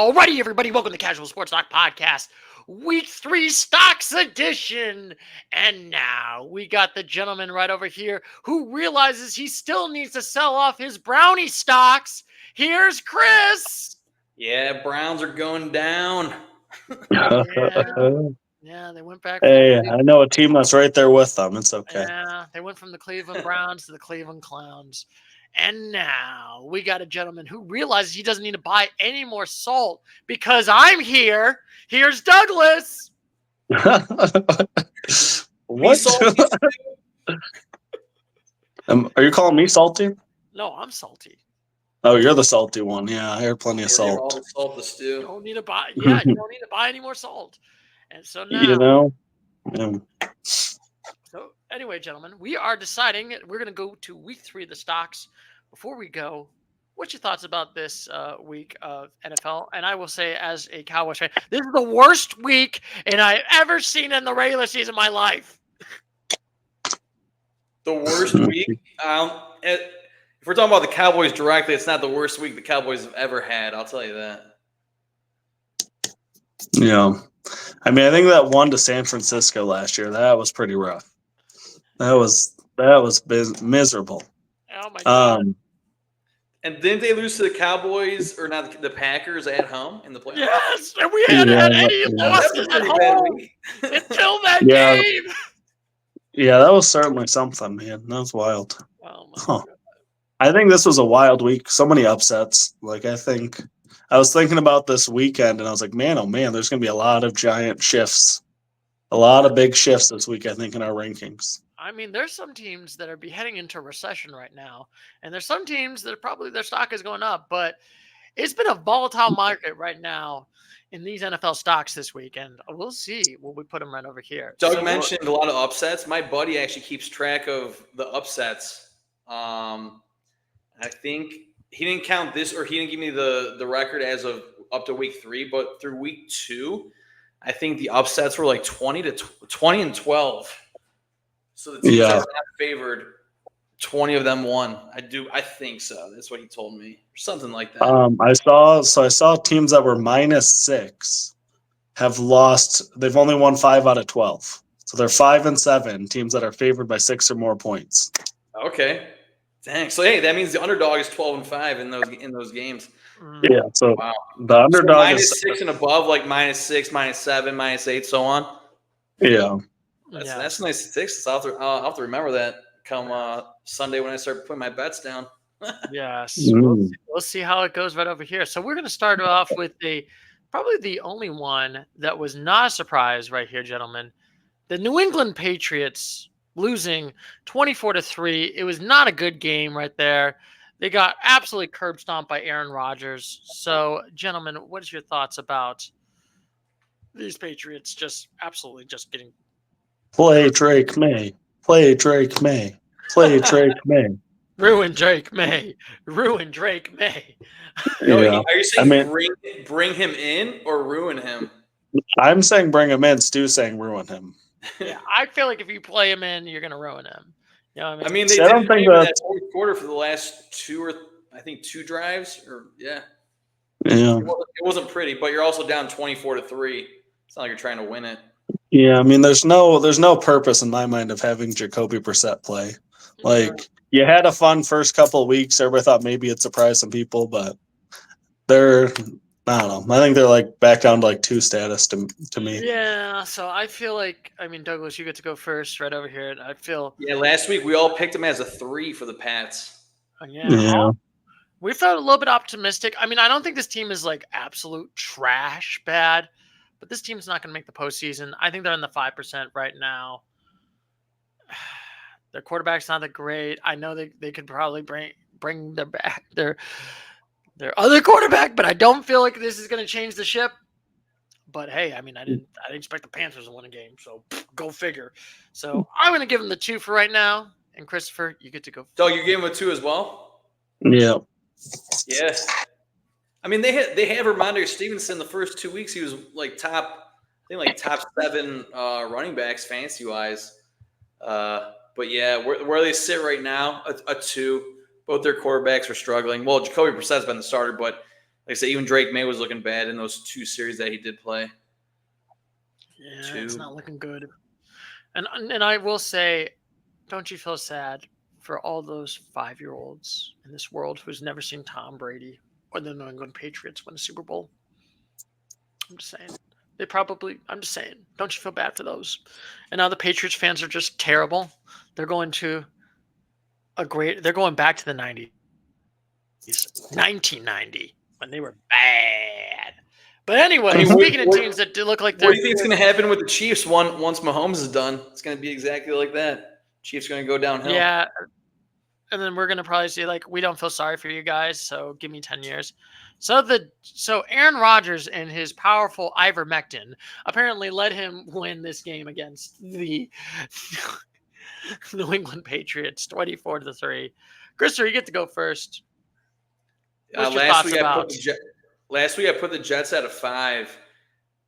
Alrighty, everybody, welcome to Casual Sports Talk Podcast, Week 3 Stocks Edition. And now we got the gentleman right over here who realizes he still needs to sell off his brownie stocks. Here's Chris. Yeah, Browns are going down. Yeah, they went back. Hey, I know a team that's right there with them. It's okay. Yeah, they went from the Cleveland Browns to the Cleveland Clowns. And now we got a gentleman who realizes he doesn't need to buy any more salt because I'm here. Here's Douglas. What? Are you calling me salty? No, I'm salty. Oh, you're the salty one. Yeah, I heard plenty of All the salt. salt the stew. You don't need to buy. Yeah, you don't need to buy any more salt. And so now, You know. So anyway, gentlemen, we are deciding we're going to go to week 3 of the stocks. Before we go, what's your thoughts about this week of NFL? And I will say, as a Cowboys fan, this is the worst week I've ever seen in the regular season of my life. The worst week? If we're talking about the Cowboys directly, it's not the worst week the Cowboys have ever had. I'll tell you that. Yeah. I mean, I think that one to San Francisco last year, that was pretty rough. That was miserable. Oh my God. And didn't they lose to the Cowboys or not the Packers at home in the playoffs? Yes, and we hadn't had any losses at home until that game. Yeah, that was certainly something, man. That was wild. Oh my God. I think this was a wild week. So many upsets. I was thinking about this weekend, and I was like, man, oh man, there's going to be a lot of giant shifts, a lot of big shifts this week, I think, in our rankings. I mean, there's some teams that are heading into recession right now, and there's some teams that are probably their stock is going up, but it's been a volatile market right now in these NFL stocks this week, and we'll see. Will we put them right over here? Doug mentioned a lot of upsets. My buddy actually keeps track of the upsets. I think he didn't count this, or he didn't give me the record as of up to week 3, but through week 2, I think the upsets were like 20 and 12. So the teams that were not favored, 20 of them won. I think so. That's what he told me, or something like that. I saw teams that were -6 have lost. They've only won 5 out of 12. So they're 5 and 7 teams that are favored by 6 or more points. Okay. Dang. So hey, that means the underdog is 12 and 5 in those games. Yeah. So wow. The underdog is -6 and above, like -6, -7, -8, so on. Yeah. That's nice statistics. I'll have to remember that come Sunday when I start putting my bets down. Yes. We'll see how it goes right over here. So we're going to start off with probably the only one that was not a surprise right here, gentlemen. The New England Patriots losing 24-3. It was not a good game right there. They got absolutely curb stomped by Aaron Rodgers. So, gentlemen, what is your thoughts about these Patriots just absolutely just getting Play Drake May. Play Drake May. Play Drake May. Ruin Drake May. Ruin Drake May. Yeah. Are you saying bring him in or ruin him? I'm saying bring him in. Stu's saying ruin him. Yeah, I feel like if you play him in, you're going to ruin him. You know what I mean? They didn't play that fourth quarter for the last 2 drives. Yeah. It wasn't pretty, but you're also down 24-3. It's not like you're trying to win it. Yeah, I mean, there's no purpose in my mind of having Jacoby Brissett play. You had a fun first couple of weeks. Everybody thought maybe it'd surprise some people, but I don't know. I think they're back down to 2 status to me. Yeah, so I feel like, Douglas, you get to go first right over here. I feel. Yeah, last week we all picked him as a 3 for the Pats. Yeah. We felt a little bit optimistic. I don't think this team is absolute trash bad, but this team's not going to make the postseason. I think they're in the 5% right now. Their quarterback's not that great. I know they could probably bring their other quarterback, but I don't feel like this is going to change the ship. But hey, I didn't expect the Panthers to win a game, so go figure. So I'm going to give them the 2 for right now. And Christopher, you get to go. Doug, you gave him a 2 as well? Yeah. Yes. They have Ramondre Stevenson the first 2 weeks. He was top 7 running backs fantasy wise. But yeah, where they sit right now, a 2. Both their quarterbacks are struggling. Well, Jacoby Brissett's been the starter, but I say, even Drake May was looking bad in those 2 series that he did play. Yeah, it's not looking good. And I will say, don't you feel sad for all those 5-year-olds in this world who's never seen Tom Brady or the New England Patriots win a Super Bowl? I'm just saying. I'm just saying, don't you feel bad for those? And now the Patriots fans are just terrible. They're going back to the 90s. 1990, when they were bad. But anyway, speaking of teams that look like they're... What do you think is going to happen with the Chiefs once Mahomes is done? It's going to be exactly like that. Chiefs going to go downhill. Yeah. And then we're going to probably say, like, we don't feel sorry for you guys, so give me 10 years. So Aaron Rodgers and his powerful ivermectin apparently let him win this game against the New England Patriots, 24-3. Christopher, you get to go first. Last week I put the Jets at a 5.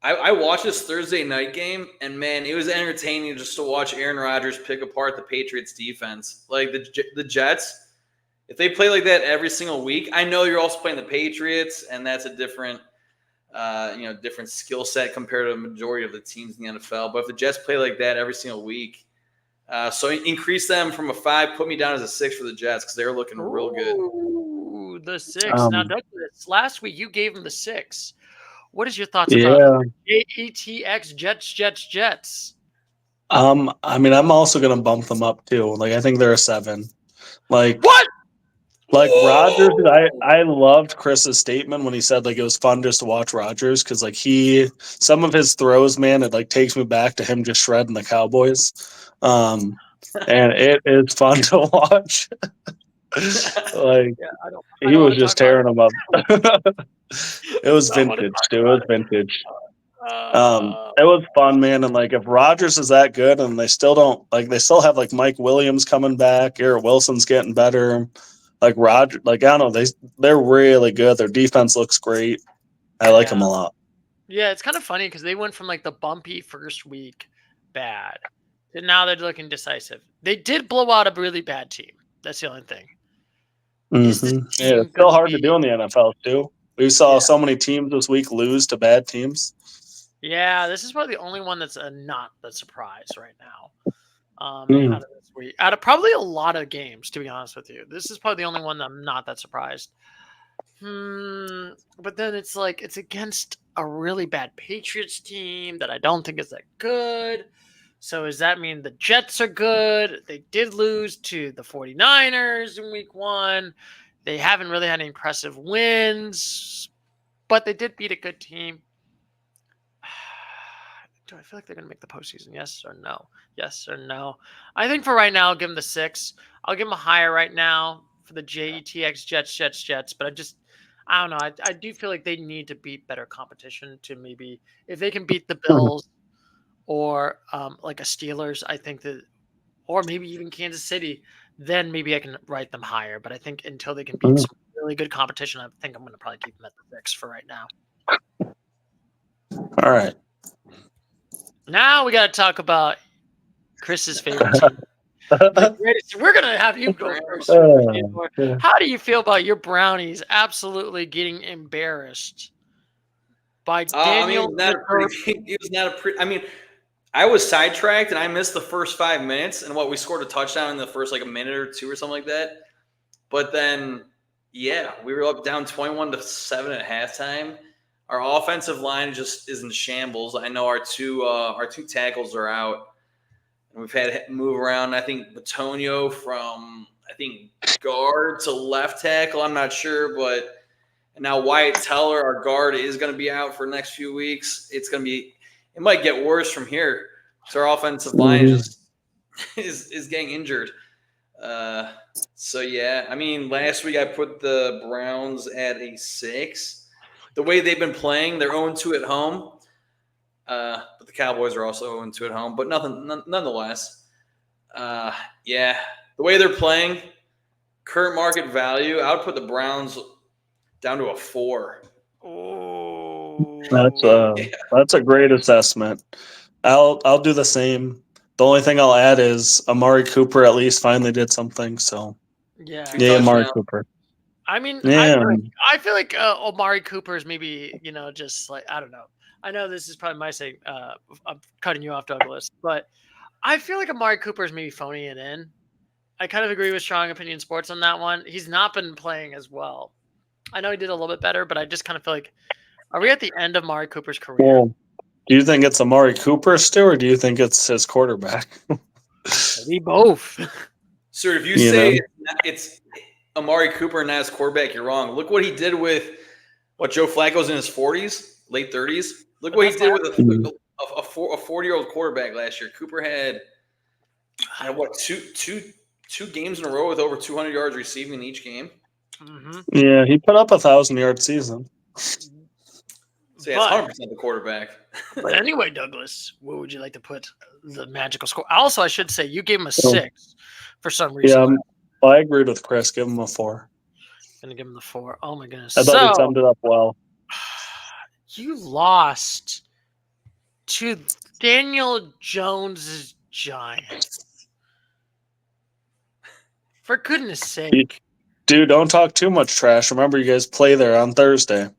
I watched this Thursday night game, and man, it was entertaining just to watch Aaron Rodgers pick apart the Patriots defense. Like the Jets, if they play like that every single week, I know you're also playing the Patriots, and that's a different skill set compared to the majority of the teams in the NFL. But if the Jets play like that every single week, so increase them from a 5, put me down as a 6 for the Jets because they're looking real good. Ooh, the 6. Now, Douglas, last week you gave him the 6. What is your thoughts about JETX Jets? I mean, I'm also gonna bump them up too. Like, I think they're a 7. Like what? Like Rodgers, I loved Chris's statement when he said like it was fun just to watch Rodgers because like some of his throws, man, it like takes me back to him just shredding the Cowboys, and it is fun to watch. Like he was just tearing them up. It was vintage, dude. It was vintage. It was fun, man. And like if Rodgers is that good, and they still have like Mike Williams coming back, Garrett Wilson's getting better. Like Roger, like I don't know, they're really good. Their defense looks great. I like them a lot. Yeah, it's kind of funny because they went from like the bumpy first week bad, and now they're looking decisive. They did blow out a really bad team. That's the only thing. Mm-hmm. Yeah, it's still hard to do in the NFL too. We saw so many teams this week lose to bad teams. Yeah, this is probably the only one that's not the surprise right now. Out of this week, out of probably a lot of games, to be honest with you, this is probably the only one that I'm not that surprised. But then it's like it's against a really bad Patriots team that I don't think is that good. So does that mean the Jets are good? They did lose to the 49ers in week 1. They haven't really had any impressive wins, but they did beat a good team. Do I feel like they're going to make the postseason? Yes or no? Yes or no? I think for right now, I'll give them the 6. I'll give them a higher right now for the JETX Jets. But I don't know. I do feel like they need to beat better competition to maybe, if they can beat the Bills or like a Steelers, I think that, or maybe even Kansas City, then maybe I can write them higher. But I think until they can beat some really good competition, I think I'm going to probably keep them at the 6 for right now. All right. Now we got to talk about Chris's favorite team. We're going to have you go first. How do you feel about your Brownies absolutely getting embarrassed by Daniel? I was sidetracked and I missed the first 5 minutes and we scored a touchdown in the first like a minute or 2 or something like that. But then, we were up down 21-7 at halftime. Our offensive line just is in shambles. I know our two tackles are out. And we've had to move around. I think Batonio from guard to left tackle. I'm not sure, but now Wyatt Teller, our guard, is going to be out for the next few weeks. It might get worse from here. So our offensive line is getting injured. Last week I put the Browns at a 6. The way they've been playing, they're 0-2 at home. But the Cowboys are also 0-2 at home. But nonetheless, the way they're playing, current market value, I would put the Browns down to a 4. Oh, that's a great assessment. I'll do the same. The only thing I'll add is Amari Cooper at least finally did something. So Amari Cooper. I mean, Yeah. I feel like Amari Cooper is maybe, just like, I don't know. I know this is probably my saying. I'm cutting you off, Douglas, but I feel like Amari Cooper is maybe phoning it in. I kind of agree with Strong Opinion Sports on that one. He's not been playing as well. I know he did a little bit better, but I just kind of feel like, are we at the end of Amari Cooper's career? Well, do you think it's Amari Cooper still, or do you think it's his quarterback? Maybe both. Sir, if you say it's Amari Cooper and not his quarterback, you're wrong. Look what he did with Joe Flacco's in his 40s, late 30s. Look what he did with a 40-year-old quarterback last year. Cooper had what two games in a row with over 200 yards receiving in each game. Mm-hmm. Yeah, he put up 1,000-yard season. So yeah, it's 100% the quarterback. But anyway, Douglas, where would you like to put the magical score? Also, I should say you gave him a 6 for some reason. Yeah, I agreed with Chris. Give him a 4. Gonna give him the 4. Oh my goodness! I thought he summed it up well. You lost to Daniel Jones' Giants. For goodness sake. Dude, don't talk too much trash. Remember, you guys play there on Thursday.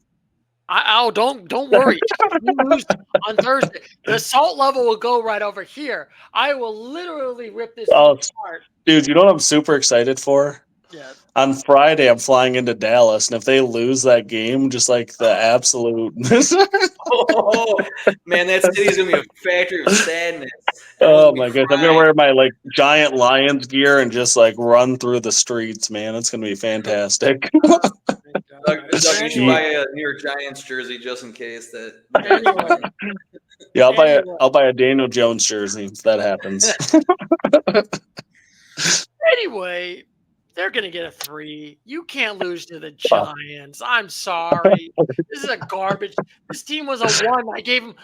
Don't worry. You lose on Thursday. The salt level will go right over here. I will literally rip this apart. Dude, you know what I'm super excited for? Yeah. On Friday, I'm flying into Dallas, and if they lose that game, just like the absolute. Oh man, that city's gonna be a factory of sadness. Oh my goodness, I'm gonna wear my giant Lions gear and just run through the streets, man. It's gonna be fantastic. Doug, you should buy a New York Giants jersey just in case that. Anyway. Yeah, I'll buy a Daniel Jones jersey if that happens. Anyway, they're going to get a 3. You can't lose to the Giants. I'm sorry. This is a garbage. This team was a 1. I gave them.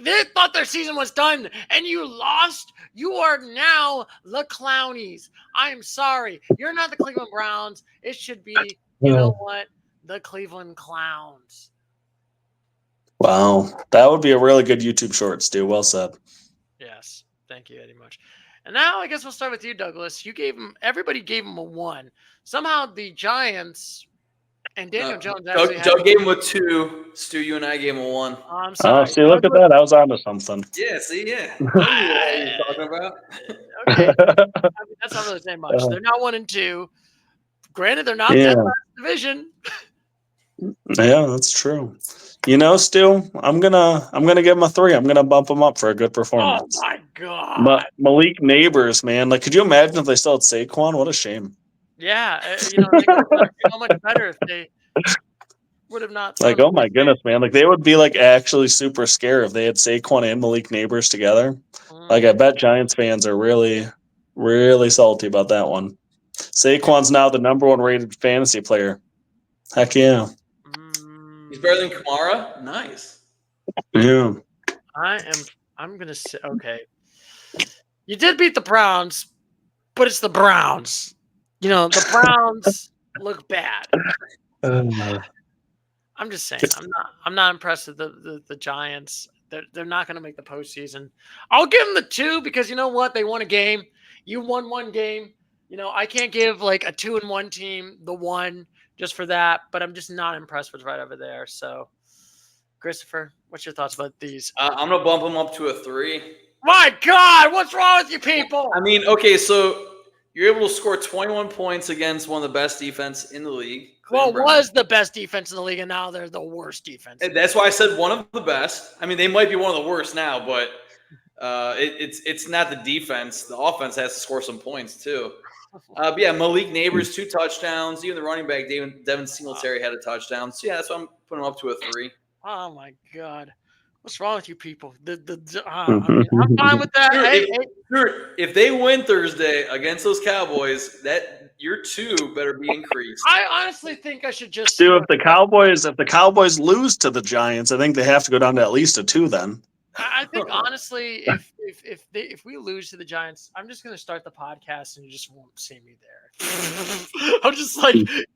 They thought their season was done, and you lost. You are now the Clownies. I'm sorry. You're not the Cleveland Browns. It should be, you know what? The Cleveland Clowns. Wow. That would be a really good YouTube short, Stu. Well said. Yes. Thank you very much. And now I guess we'll start with you, Douglas. Everybody gave him a 1. Somehow the Giants and Daniel Jones actually Doug gave him a 2. Stu, you and I gave him a 1. Oh, I'm sorry. Oh, see, look at that. I was onto something. Yeah, see, yeah. What are you talking about? Okay. I mean, that's not really saying much. They're not 1 and 2. Granted, they're not that last division. Yeah, that's true. You know, Stu, I'm gonna give him a 3. I'm gonna bump him up for a good performance. Oh my god, Malik Neighbors, man. Could you imagine if they still had Saquon? What a shame. Yeah, they could have done so much better if they would have not. Oh my goodness, man! They would be actually super scared if they had Saquon and Malik Neighbors together. I bet Giants fans are really, really salty about that one. Saquon's now the number 1 rated fantasy player. Heck yeah. He's better than Kamara? Nice. Yeah. I'm going to say, okay. You did beat the Browns, but it's the Browns. The Browns look bad. I'm just saying, I'm not impressed with the Giants. They're not going to make the postseason. I'll give them the 2 because you know what? They won a game. You won 1 game. I can't give a 2-1 team the 1 just for that, but I'm just not impressed with right over there. So, Christopher, what's your thoughts about these? I'm going to bump them up to a 3. My God, what's wrong with you people? I mean, okay, so you're able to score 21 points against one of the best defense in the league. Was the best defense in the league, and now they're the worst defense. And that's why I said one of the best. I mean, they might be one of the worst now, but it's not the defense. The offense has to score some points too. But yeah, Malik Neighbors 2 touchdowns. Even the running back Devin Singletary had a touchdown. So yeah, that's why I'm putting him up to a 3. Oh my God, what's wrong with you people? I'm fine with that. If they win Thursday against those Cowboys, that your 2 better be increased. I honestly think I should just do if the Cowboys lose to the Giants, I think they have to go down to at least a 2 then. I think honestly, if we lose to the Giants, I'm just gonna start the podcast and you just won't see me there. I'm just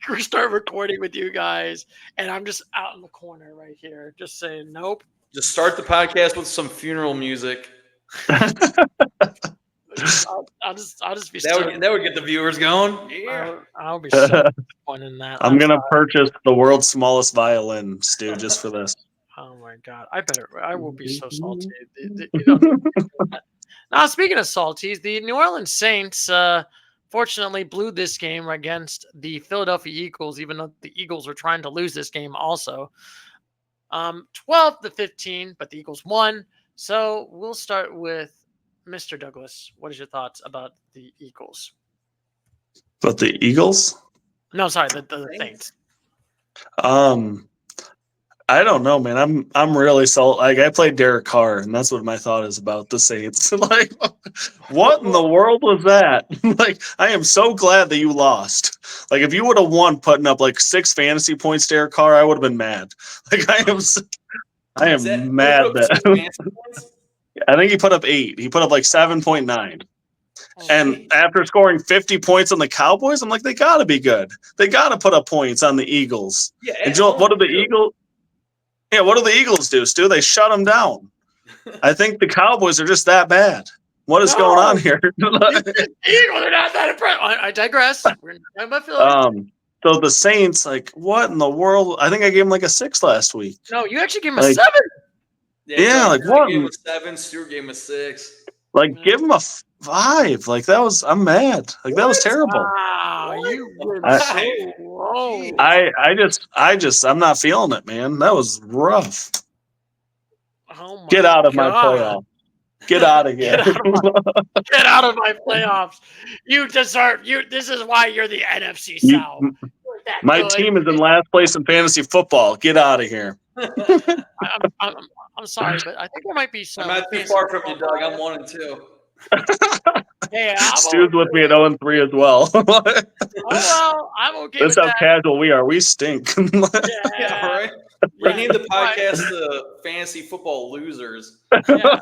we start recording with you guys, and I'm just out in the corner right here, just saying nope. Just start the podcast with some funeral music. I'll just be that would get the viewers going. Yeah. I'll be so disappointed in that. I'm gonna purchase the world's smallest violin, Stu, just for this. Oh my god! I will be so salty. Now, speaking of salties, the New Orleans Saints fortunately blew this game against the Philadelphia Eagles, even though the Eagles were trying to lose this game also. 12-15, but the Eagles won. So we'll start with Mr. Douglas. What is your thoughts about the Eagles? But the Eagles? No, sorry, the Saints. I don't know, man. I'm really salty. Like, I played Derek Carr, and that's what my thought is about the Saints. Like, what in the world was that? Like, I am so glad that you lost. Like, if you would have won putting up like 6 fantasy points, Derek Carr, I would have been mad. Like, I am mad that I think he put up 8. He put up like 7.9. And after scoring 50 points on the Cowboys, I'm like, they got to be good. They got to put up points on the Eagles. Yeah. And Joel, what did the Eagles? Yeah, what do the Eagles do, Stu? They shut them down. I think the Cowboys are just that bad. What is going on here? The Eagles are not that impressive. I digress. We're talking about Philly. So the Saints, like, what in the world? I think I gave them like a 6 last week. No, you actually gave them a 7. Yeah, like what? I gave him a 7. Stuart gave him a 6. Like, give him a 5. Like, I'm mad. Like, that was terrible. Wow, you were so low. I'm not feeling it, man. That was rough. Oh my Get out of my God. playoff. Get out of here. Get out of my playoffs. You deserve this is why you're the NFC South. My team is in last place in fantasy football. Get out of here. I'm sorry, but I think there might be some. I'm not too far from you, Doug. I'm 1-2. Hey, Stu's with me at 0-3 as well. Well, I'm okay. That's how casual we are. We stink. Yeah, right. We named the podcast the Fantasy Football Losers. Yeah,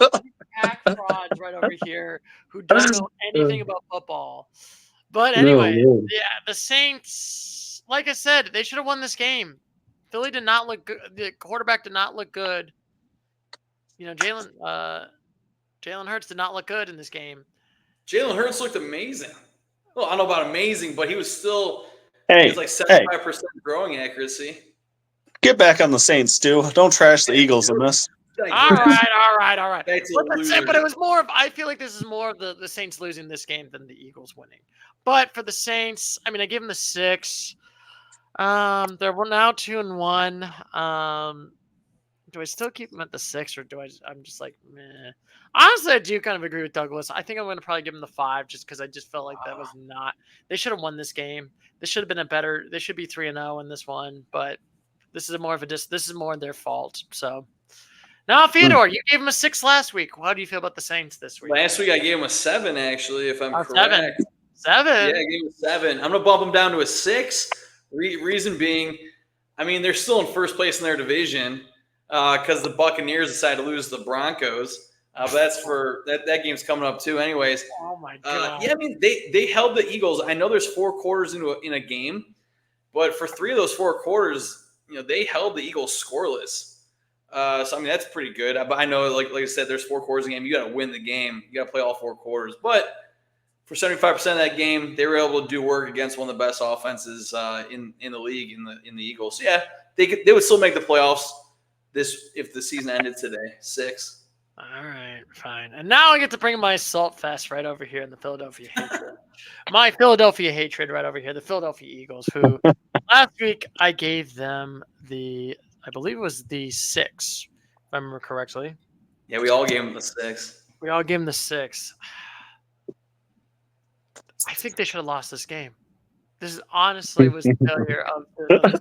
hack frauds right over here who don't know anything about football. But anyway, yeah, the Saints, like I said, they should have won this game. Philly did not look good. The quarterback did not look good. You know, Jalen Hurts did not look good in this game. Jalen Hurts looked amazing. Well, I don't know about amazing, but he was still he was like 75% throwing accuracy. Get back on the Saints, Stu. Don't trash the Eagles in this. All right. But it was more of, I feel like this is more of the Saints losing this game than the Eagles winning. But for the Saints, I mean, I give them the 6. They're now 2-1. Do I still keep them at the 6, or I'm just like, meh. Honestly, I do kind of agree with Douglas. I think I'm going to probably give them the 5 just because I just felt like that was not. They should have won this game. This should have been they should be 3-0 in this one, but this is more their fault. So now, Theodore, you gave them a 6 last week. How do you feel about the Saints this week? Last week I gave them a 7, actually, if I'm correct. 7. Yeah, I gave them a 7. I'm going to bump them down to a 6. Reason being, I mean, they're still in first place in their division because the Buccaneers decided to lose to the Broncos. But that's for that game's coming up too. Anyways, oh my God. Yeah, I mean they held the Eagles. I know there's 4 quarters in a game, but for 3 of those 4 quarters, you know, they held the Eagles scoreless. So I mean that's pretty good. But I know, like I said, there's 4 quarters in a game. You got to win the game. You got to play all 4 quarters. But for 75% of that game, they were able to do work against one of the best offenses in the league in the Eagles. So yeah, they would still make the playoffs if the season ended today. 6. All right, fine. And now I get to bring my salt fest right over here in the Philadelphia hatred. My Philadelphia hatred right over here, the Philadelphia Eagles, who last week I gave them I believe it was the 6, if I remember correctly. Yeah, we all gave them the 6. We all gave them the 6. I think they should have lost this game. This honestly was the failure of the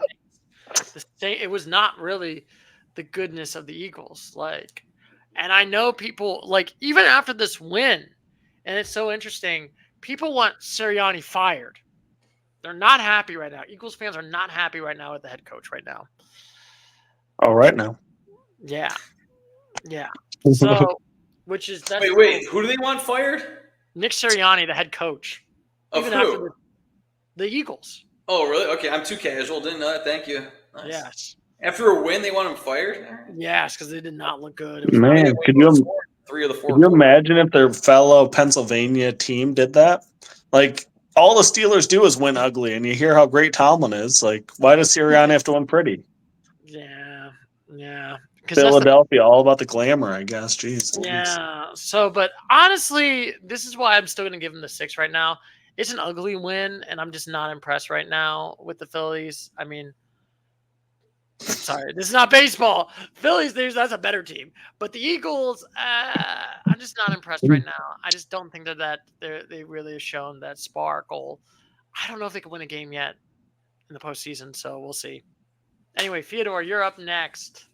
Saints. It was not really the goodness of the Eagles. And I know people, even after this win, and it's so interesting, people want Sirianni fired. They're not happy right now. Eagles fans are not happy right now with the head coach right now. Oh, right now. Yeah. So, wait, who do they want fired? Nick Sirianni, the head coach. Of who? After the Eagles. Oh, really? Okay, I'm too casual. Didn't know that. Thank you. Nice. Yes. After a win, they want him fired? Yes, because they did not look good. 3 of the 4 Can you quarters. imagine if their fellow Pennsylvania team did that? Like, all the Steelers do is win ugly, and you hear how great Tomlin is. Like, why does Sirianni have to win pretty? Yeah. Philadelphia, all about the glamour, I guess. Jeez. Yeah. So, but honestly, this is why I'm still going to give them the 6 right now. It's an ugly win, and I'm just not impressed right now with the Phillies. I mean, sorry, this is not baseball. Phillies, that's a better team. But the Eagles, I'm just not impressed right now. I just don't think they really have shown that sparkle. I don't know if they can win a game yet in the postseason, so we'll see. Anyway, Fyodor, you're up next.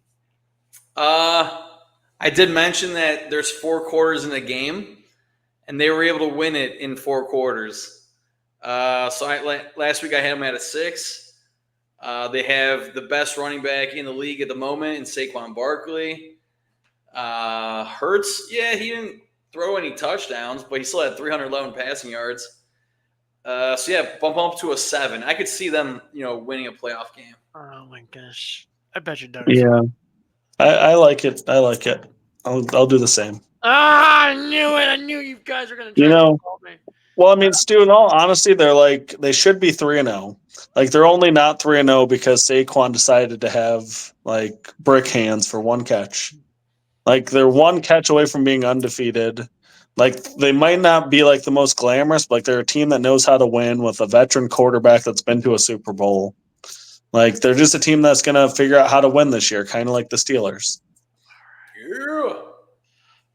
I did mention that there's 4 quarters in a game, and they were able to win it in 4 quarters. Last week I had them at a 6. They have the best running back in the league at the moment in Saquon Barkley. Hurts, he didn't throw any touchdowns, but he still had 311 passing yards. Bump up to a 7. I could see them, winning a playoff game. Oh my gosh, I bet you don't. Yeah, I like it. I'll do the same. I knew it. I knew you guys were going to try to call me. Well, I mean, Stu, in all honesty, they should be 3-0. Like, they're only not 3-0 because Saquon decided to have like brick hands for 1 catch. Like, they're 1 catch away from being undefeated. Like, they might not be like the most glamorous, but like they're a team that knows how to win with a veteran quarterback that's been to a Super Bowl. Like, they're just a team that's going to figure out how to win this year, kind of like the Steelers. Yeah.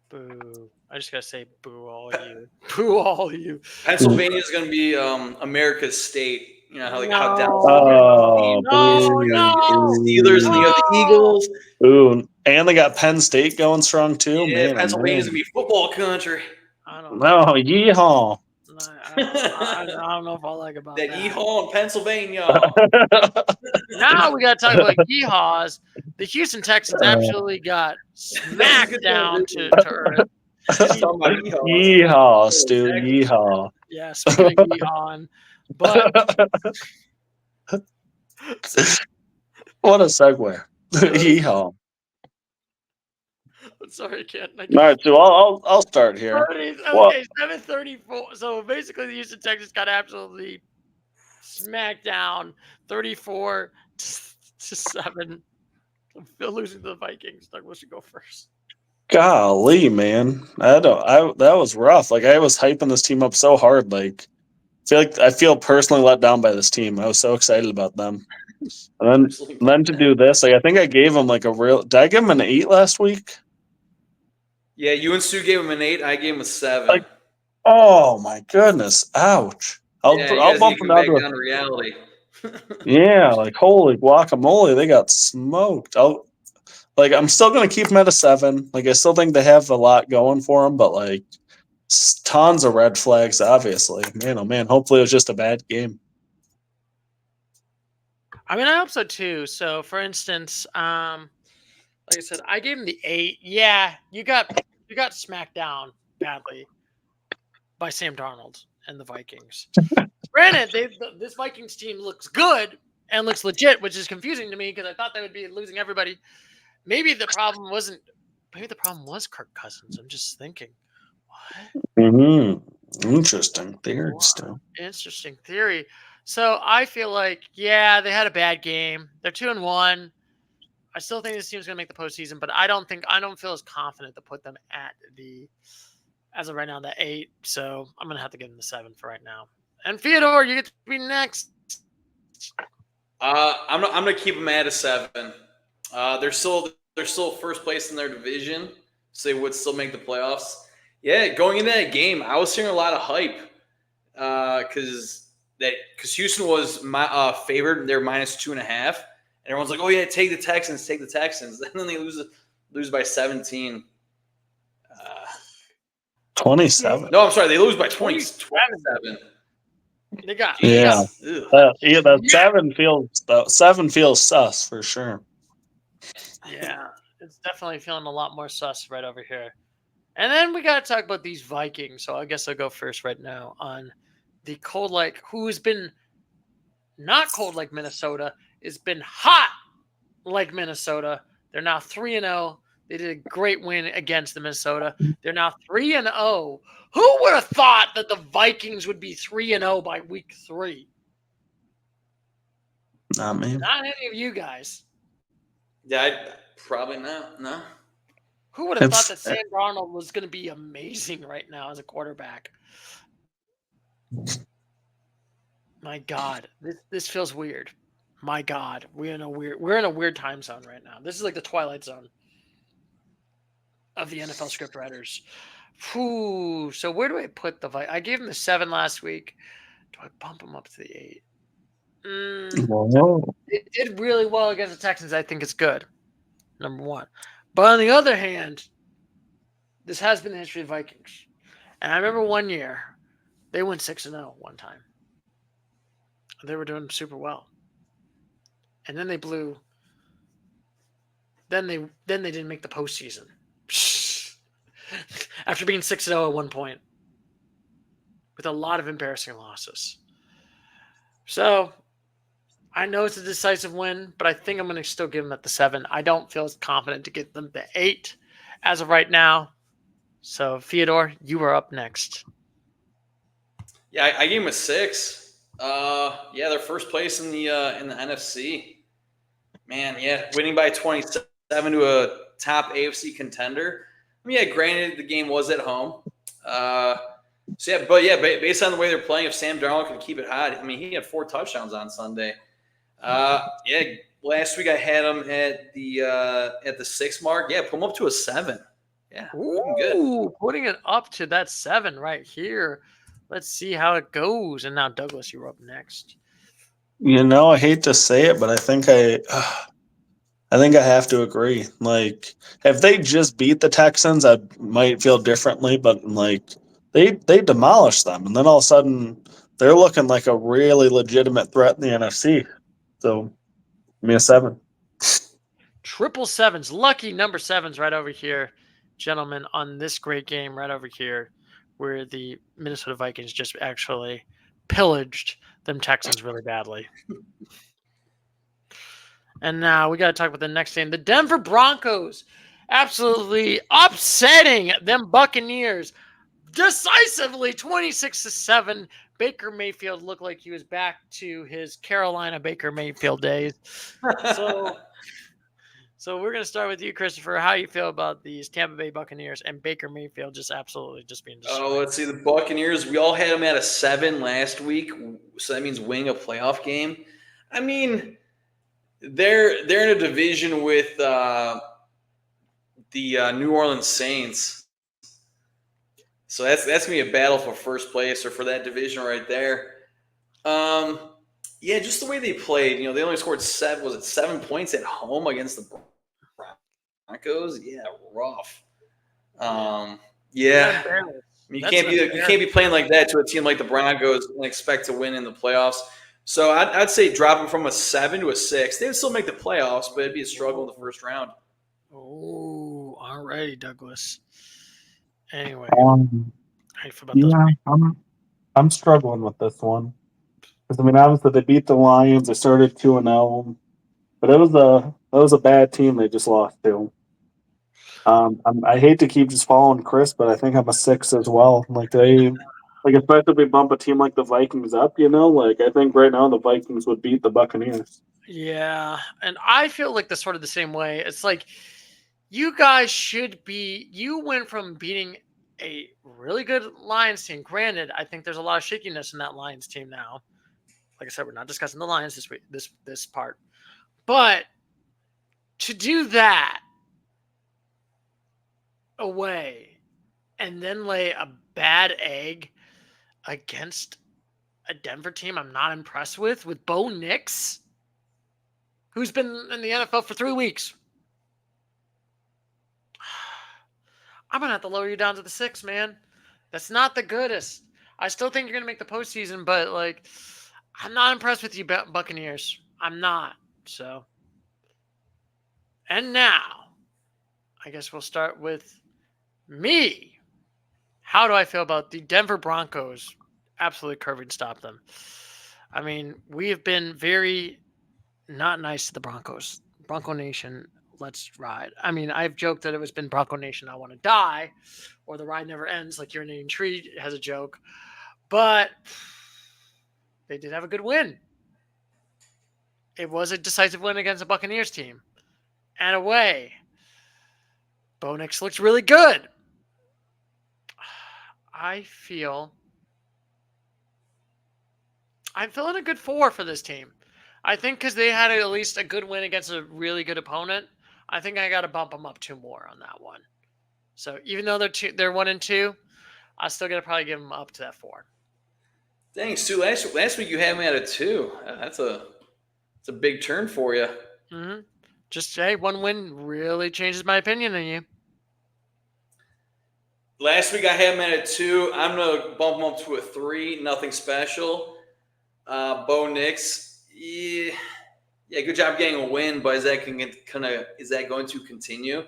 Boo. I just got to say boo all of you. Boo all of you. Pennsylvania is going to be America's state. You know, how down. Steelers and you have the Eagles. Ooh, and they got Penn State going strong too. Yeah, Pennsylvania's going to be football country. I don't know. No, yeehaw. I don't know if I like about that. Yeehaw in Pennsylvania. Now we got to talk about yeehaws. The Houston Texans absolutely got smacked down to earth. Yeehaw, Stu. Yeehaw. Yeah, speaking of yeehaw. But what a segue. Yeehaw. Sorry, Ken. All right, so I'll start here. Okay, 7:34. So basically, the Houston Texans got absolutely smacked down, 34-7. Phil losing to the Vikings. Douglas should go first. Golly, man, that was rough. Like, I was hyping this team up so hard. Like, I feel personally let down by this team. I was so excited about them, and then to do this, like, I think I gave them like a real. Did I give them an 8 last week? Yeah, you and Stu gave him an 8. I gave him a 7. Like, oh my goodness! Ouch! I'll bump them down to reality. Yeah, like, holy guacamole, they got smoked. I'm still gonna keep them at a 7. Like, I still think they have a lot going for them, but like, tons of red flags. Obviously, man, oh man. Hopefully, it was just a bad game. I mean, I hope so too. So, for instance, like I said, I gave him the 8. Yeah, you got smacked down badly by Sam Darnold and the Vikings. Granted, this Vikings team looks good and looks legit, which is confusing to me because I thought they would be losing everybody. Maybe the problem was Kirk Cousins. I'm just thinking, what? Interesting theory, still. Interesting theory. So I feel like, yeah, they had a bad game. They're 2-1. I still think this team's going to make the postseason, but I don't feel as confident to put them as of right now, the 8. So I'm going to have to give them the 7 for right now. And Fyodor, you get to be next. I'm going to keep them at a 7. They're still first place in their division, so they would still make the playoffs. Yeah, going into that game, I was hearing a lot of hype because Houston was my favored. They're -2.5, and everyone's like, "Oh yeah, take the Texans." And then they lose by 17. 27. No, I'm sorry, they lose by 27. They got that 7 feels sus for sure. Yeah, it's definitely feeling a lot more sus right over here. And then we got to talk about these Vikings. So I guess I'll go first right now on the cold who has been not cold like Minnesota, has been hot like Minnesota. They're now 3-0. They did a great win against the Minnesota. They're now 3-0. Who would have thought that the Vikings would be 3-0 by week 3? Not me. Not any of you guys. Yeah, probably not. No. Who would have thought that Sam Darnold was going to be amazing right now as a quarterback? My God, this feels weird. My God, we're in a weird time zone right now. This is like the Twilight Zone of the NFL script writers. Whew. So where do I put the Vikings? I gave him the 7 last week. Do I bump him up to the 8? It did really well against the Texans. I think it's good. Number 1. But on the other hand, this has been the history of Vikings. And I remember one year, they went 6-0 one time. They were doing super well. And then they blew. Then they didn't make the postseason. After being 6-0 at one point. With a lot of embarrassing losses. So, I know it's a decisive win, but I think I'm going to still give them at the 7. I don't feel as confident to get them the 8 as of right now. So, Theodore, you are up next. Yeah, I gave them a 6. Yeah, they're first place in the NFC. Man, yeah, winning by 27 to a top AFC contender. I mean, yeah, granted the game was at home. Based on the way they're playing, if Sam Darnold can keep it hot, I mean, he had 4 touchdowns on Sunday. Last week I had him at the 6 mark. Yeah, put him up to a 7. Yeah, good. Putting it up to that 7 right here. Let's see how it goes. And now, Douglas, you're up next. I hate to say it, but I think I have to agree. Like, if they just beat the Texans, I might feel differently. But like, they demolished them, and then all of a sudden, they're looking like a really legitimate threat in the NFC. So, give me a 7. Triple 7s, lucky number 7s right over here, gentlemen, on this great game right over here, where the Minnesota Vikings just actually pillaged them Texans really badly. And now we got to talk about the next game. The Denver Broncos absolutely upsetting them Buccaneers decisively 26-7. Baker Mayfield looked like he was back to his Carolina Baker Mayfield days. So we're going to start with you, Christopher. How you feel about these Tampa Bay Buccaneers and Baker Mayfield just absolutely just being destroyed? Oh, let's see. The Buccaneers, we all had them at a 7 last week. So that means winning a playoff game. I mean, they're in a division with the New Orleans Saints. So that's going to be a battle for first place or for that division right there. Yeah, just the way they played. They only scored 7 points at home against the Broncos. Yeah, rough. Yeah, you can't be playing like that to a team like the Broncos and expect to win in the playoffs. So I'd say drop them from a 7 to a 6. They would still make the playoffs, but it'd be a struggle in the first round. Oh, all right, Douglas. Anyway, I'm struggling with this one because obviously they beat the Lions. They started 2-0, but it was a bad team they just lost to. I hate to keep just following Chris, but I think I'm a 6 as well. Especially if we bump a team like the Vikings up, I think right now the Vikings would beat the Buccaneers. Yeah, and I feel like the sort of the same way. It's like you guys you went from beating a really good Lions team. Granted, I think there's a lot of shakiness in that Lions team now. Like I said, we're not discussing the Lions this week, this part. But to do that away and then lay a bad egg against a Denver team I'm not impressed with Bo Nix, who's been in the NFL for 3 weeks. I'm going to have to lower you down to the 6, man. That's not the goodest. I still think you're going to make the postseason, but I'm not impressed with you, Buccaneers. I'm not. So, and now, I guess we'll start with me. How do I feel about the Denver Broncos absolutely curving stop them? I mean, we have been very not nice to the Broncos. Bronco Nation let's ride. I mean, I've joked that it was been Bronco Nation, I want to die, or the ride never ends, like Urinating Tree has a joke. But they did have a good win. It was a decisive win against the Buccaneers team. And away. Bo Nix looks really good. I'm feeling a good 4 for this team. I think because they had at least a good win against a really good opponent, I think I got to bump them up 2 more on that one. So even though they're 1-2, I still got to probably give them up to that 4. Dang, Stu, last week you had me at a 2. That's a big turn for you. Mm-hmm. Just hey, one win really changes my opinion on you. Last week I had him at a 2. I'm gonna bump him up to a 3. Nothing special. Bo Nix, yeah, good job getting a win, but is that going to continue?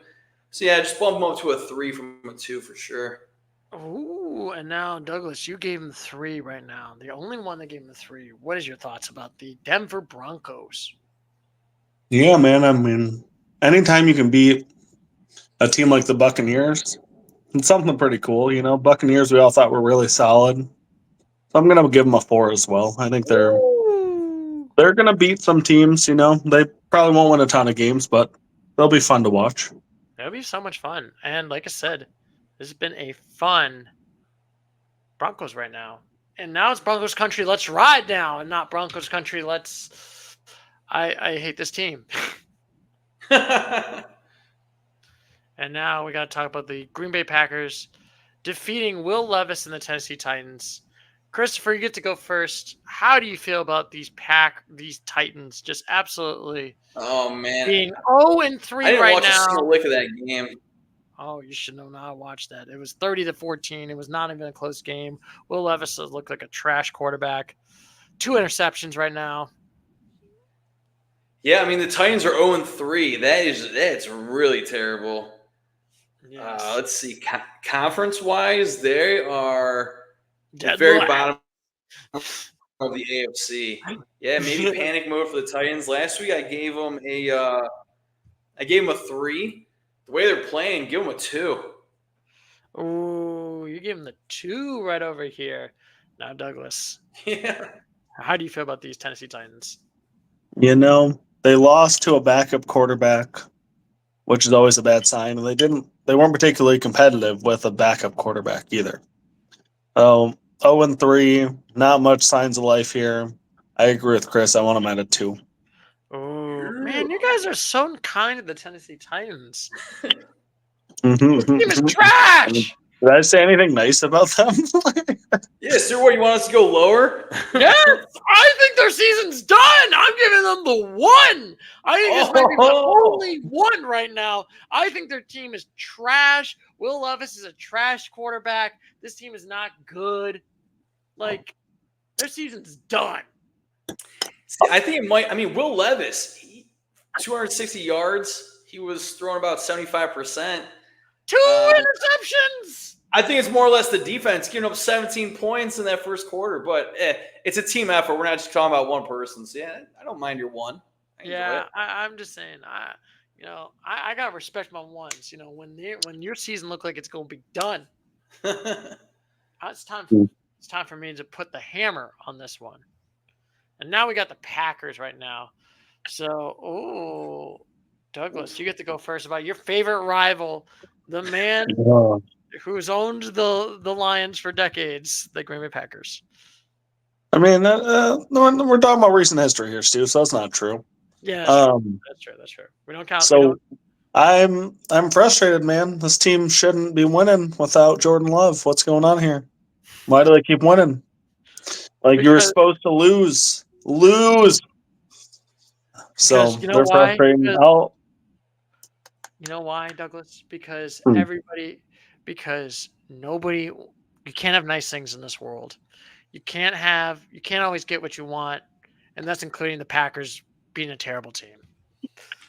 So yeah, just bump him up to a 3 from a 2 for sure. Ooh, and now Douglas, you gave him 3 right now. The only one that gave him 3. What is your thoughts about the Denver Broncos? Yeah, man. I mean, anytime you can beat a team like the Buccaneers, it's something pretty cool. You know, Buccaneers we all thought were really solid. So I'm gonna give them a 4 as well. I think they're gonna beat some teams. You know, they probably won't win a ton of games, but they'll be fun to watch. It'll be so much fun. And like I said, this has been a fun Broncos right now. And now it's Broncos country, let's ride now, and not Broncos country, let's I hate this team. And now we got to talk about the Green Bay Packers defeating Will Levis and the Tennessee Titans. Christopher, you get to go first. How do you feel about these Titans just absolutely being 0-3 I didn't right watch now? a single lick of that game. Oh, you should know not watch that. It was 30-14. It was not even a close game. Will Levis looked like a trash quarterback. 2 interceptions right now. Yeah, I mean the Titans are 0-3. That's really terrible. Yes. Let's see. Conference-wise, they are the very bottom of the AFC. Yeah, maybe panic mode for the Titans. Last week I gave them a 3. The way they're playing, give them a 2. Ooh, you gave them the 2 right over here. Now, Douglas. Yeah. How do you feel about these Tennessee Titans? You know, they lost to a backup quarterback, which is always a bad sign. And they weren't particularly competitive with a backup quarterback either. 0-3, not much signs of life here. I agree with Chris. I want them at a 2. Oh man, you guys are so kind to the Tennessee Titans. This team is trash. Did I say anything nice about them? Yeah, sir. What, you want us to go lower? Yes, I think their season's done. I'm giving them the 1. I think this might be the only 1 right now. I think their team is trash. Will Levis is a trash quarterback. This team is not good. Like, their season's done. See, I think it might. I mean, Will Levis, 260 yards. He was throwing about 75%. 2 interceptions. I think it's more or less the defense giving up 17 points in that first quarter. But it's a team effort. We're not just talking about one person. So, yeah, I don't mind your 1. I'm just saying. I got to respect my 1s. You know, when your season look like it's going to be done, it's time for me to put the hammer on this one. And now we got the Packers right now. So, Douglas, you get to go first about your favorite rival, the man who's owned the Lions for decades, the Green Bay Packers. I mean, we're talking about recent history here, Stu, so that's not true. Yeah, that's true. We don't count. So I'm frustrated, man. This team shouldn't be winning without Jordan Love. What's going on here? Why do they keep winning? Like, you were supposed to lose. So they're frustrating. You know why, Douglas? Because nobody, you can't have nice things in this world. You can't always get what you want, and that's including the Packers being a terrible team.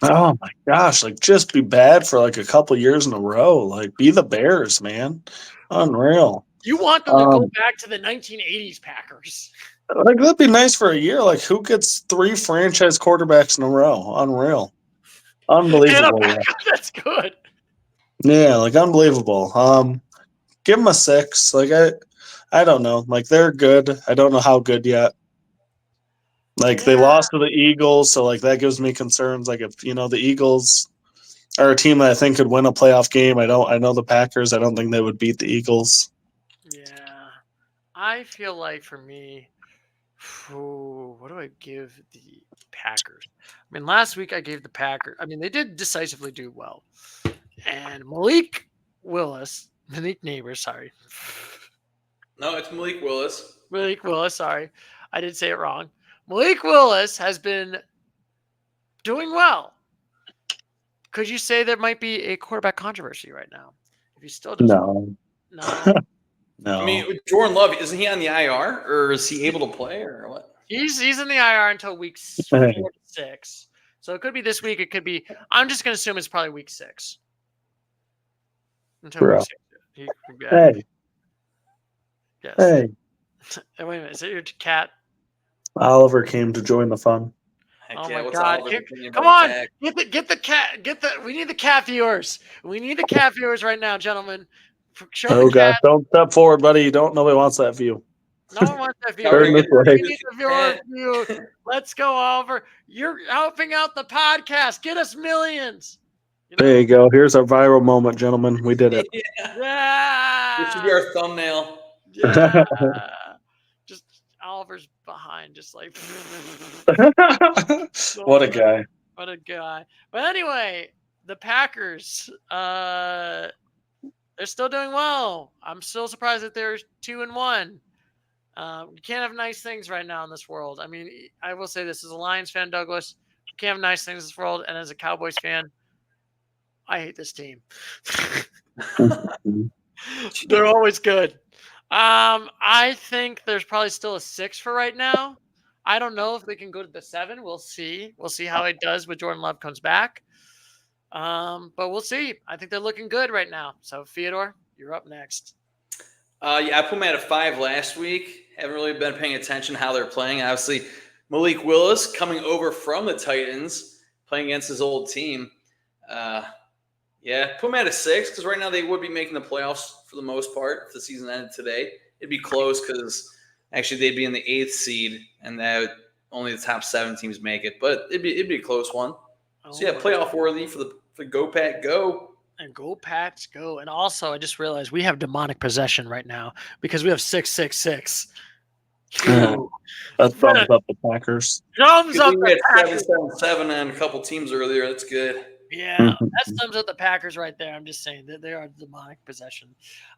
Oh my gosh, like, just be bad for like a couple years in a row. Like, be the Bears, man. Unreal. You want them to go back to the 1980s Packers. Like, that'd be nice for a year. Like, who gets 3 franchise quarterbacks in a row? Unreal. Unbelievable. That's good. Yeah, like unbelievable. Give them a 6. Like I don't know. Like they're good. I don't know how good yet. Like they lost to the Eagles, so like that gives me concerns. Like if the Eagles are a team that I think could win a playoff game, I know the Packers. I don't think they would beat the Eagles. Yeah, I feel like for me, what do I give the Packers? I mean, last week I gave the Packers. I mean, they did decisively do well, and Malik Neighbors, sorry. No, it's Malik Willis. Malik Willis, sorry. I did say it wrong. Malik Willis has been doing well. Could you say there might be a quarterback controversy right now? If he still does No. No. No. I mean, with Jordan Love, isn't he on the IR, or is he able to play, or what? He's in the IR until week 4 to 6. So it could be this week. It could be. I'm just going to assume it's probably week 6. Until week 6. Hey. Yes. Hey. Wait a minute. Is it your cat? Oliver came to join the fun. Heck Oh yeah, my God! Oliver's opinion Come about on, Dak? get the cat. We need the cat viewers. We need the cat viewers right now, gentlemen. Show Oh the God! cat. Don't step forward, buddy. Nobody wants that view. No one wants that viewer. Turn this way. We need the viewer view. Let's go, Oliver. You're helping out the podcast. Get us millions. There you go. Here's our viral moment, gentlemen. We did it. Yeah. This should be our thumbnail. Yeah. Just Oliver's behind, just like. What a guy. What a guy. But anyway, the Packers, they're still doing well. I'm still surprised that they're 2-1. You can't have nice things right now in this world. I mean, I will say this as a Lions fan, Douglas. You can't have nice things in this world. And as a Cowboys fan, I hate this team. They're always good. I think there's probably still a 6 for right now. I don't know if they can go to the 7. We'll see. We'll see how it does when Jordan Love comes back. But we'll see. I think they're looking good right now. So, Fyodor, you're up next. Yeah, I put them at a 5 last week. Haven't really been paying attention how they're playing. Obviously, Malik Willis coming over from the Titans, playing against his old team. Yeah, put them at a 6 because right now they would be making the playoffs for the most part if the season ended today. It'd be close because actually they'd be in the 8th seed, and that only the top 7 teams make it. But it'd be a close one. So yeah, playoff worthy for the Go Pack Go. And go Pats go. And also, I just realized we have demonic possession right now because we have 666. That thumbs up the Packers. Thumbs up the Packers. 7 on a couple teams earlier. That's good. Yeah, that's thumbs up the Packers right there. I'm just saying that they are demonic possession.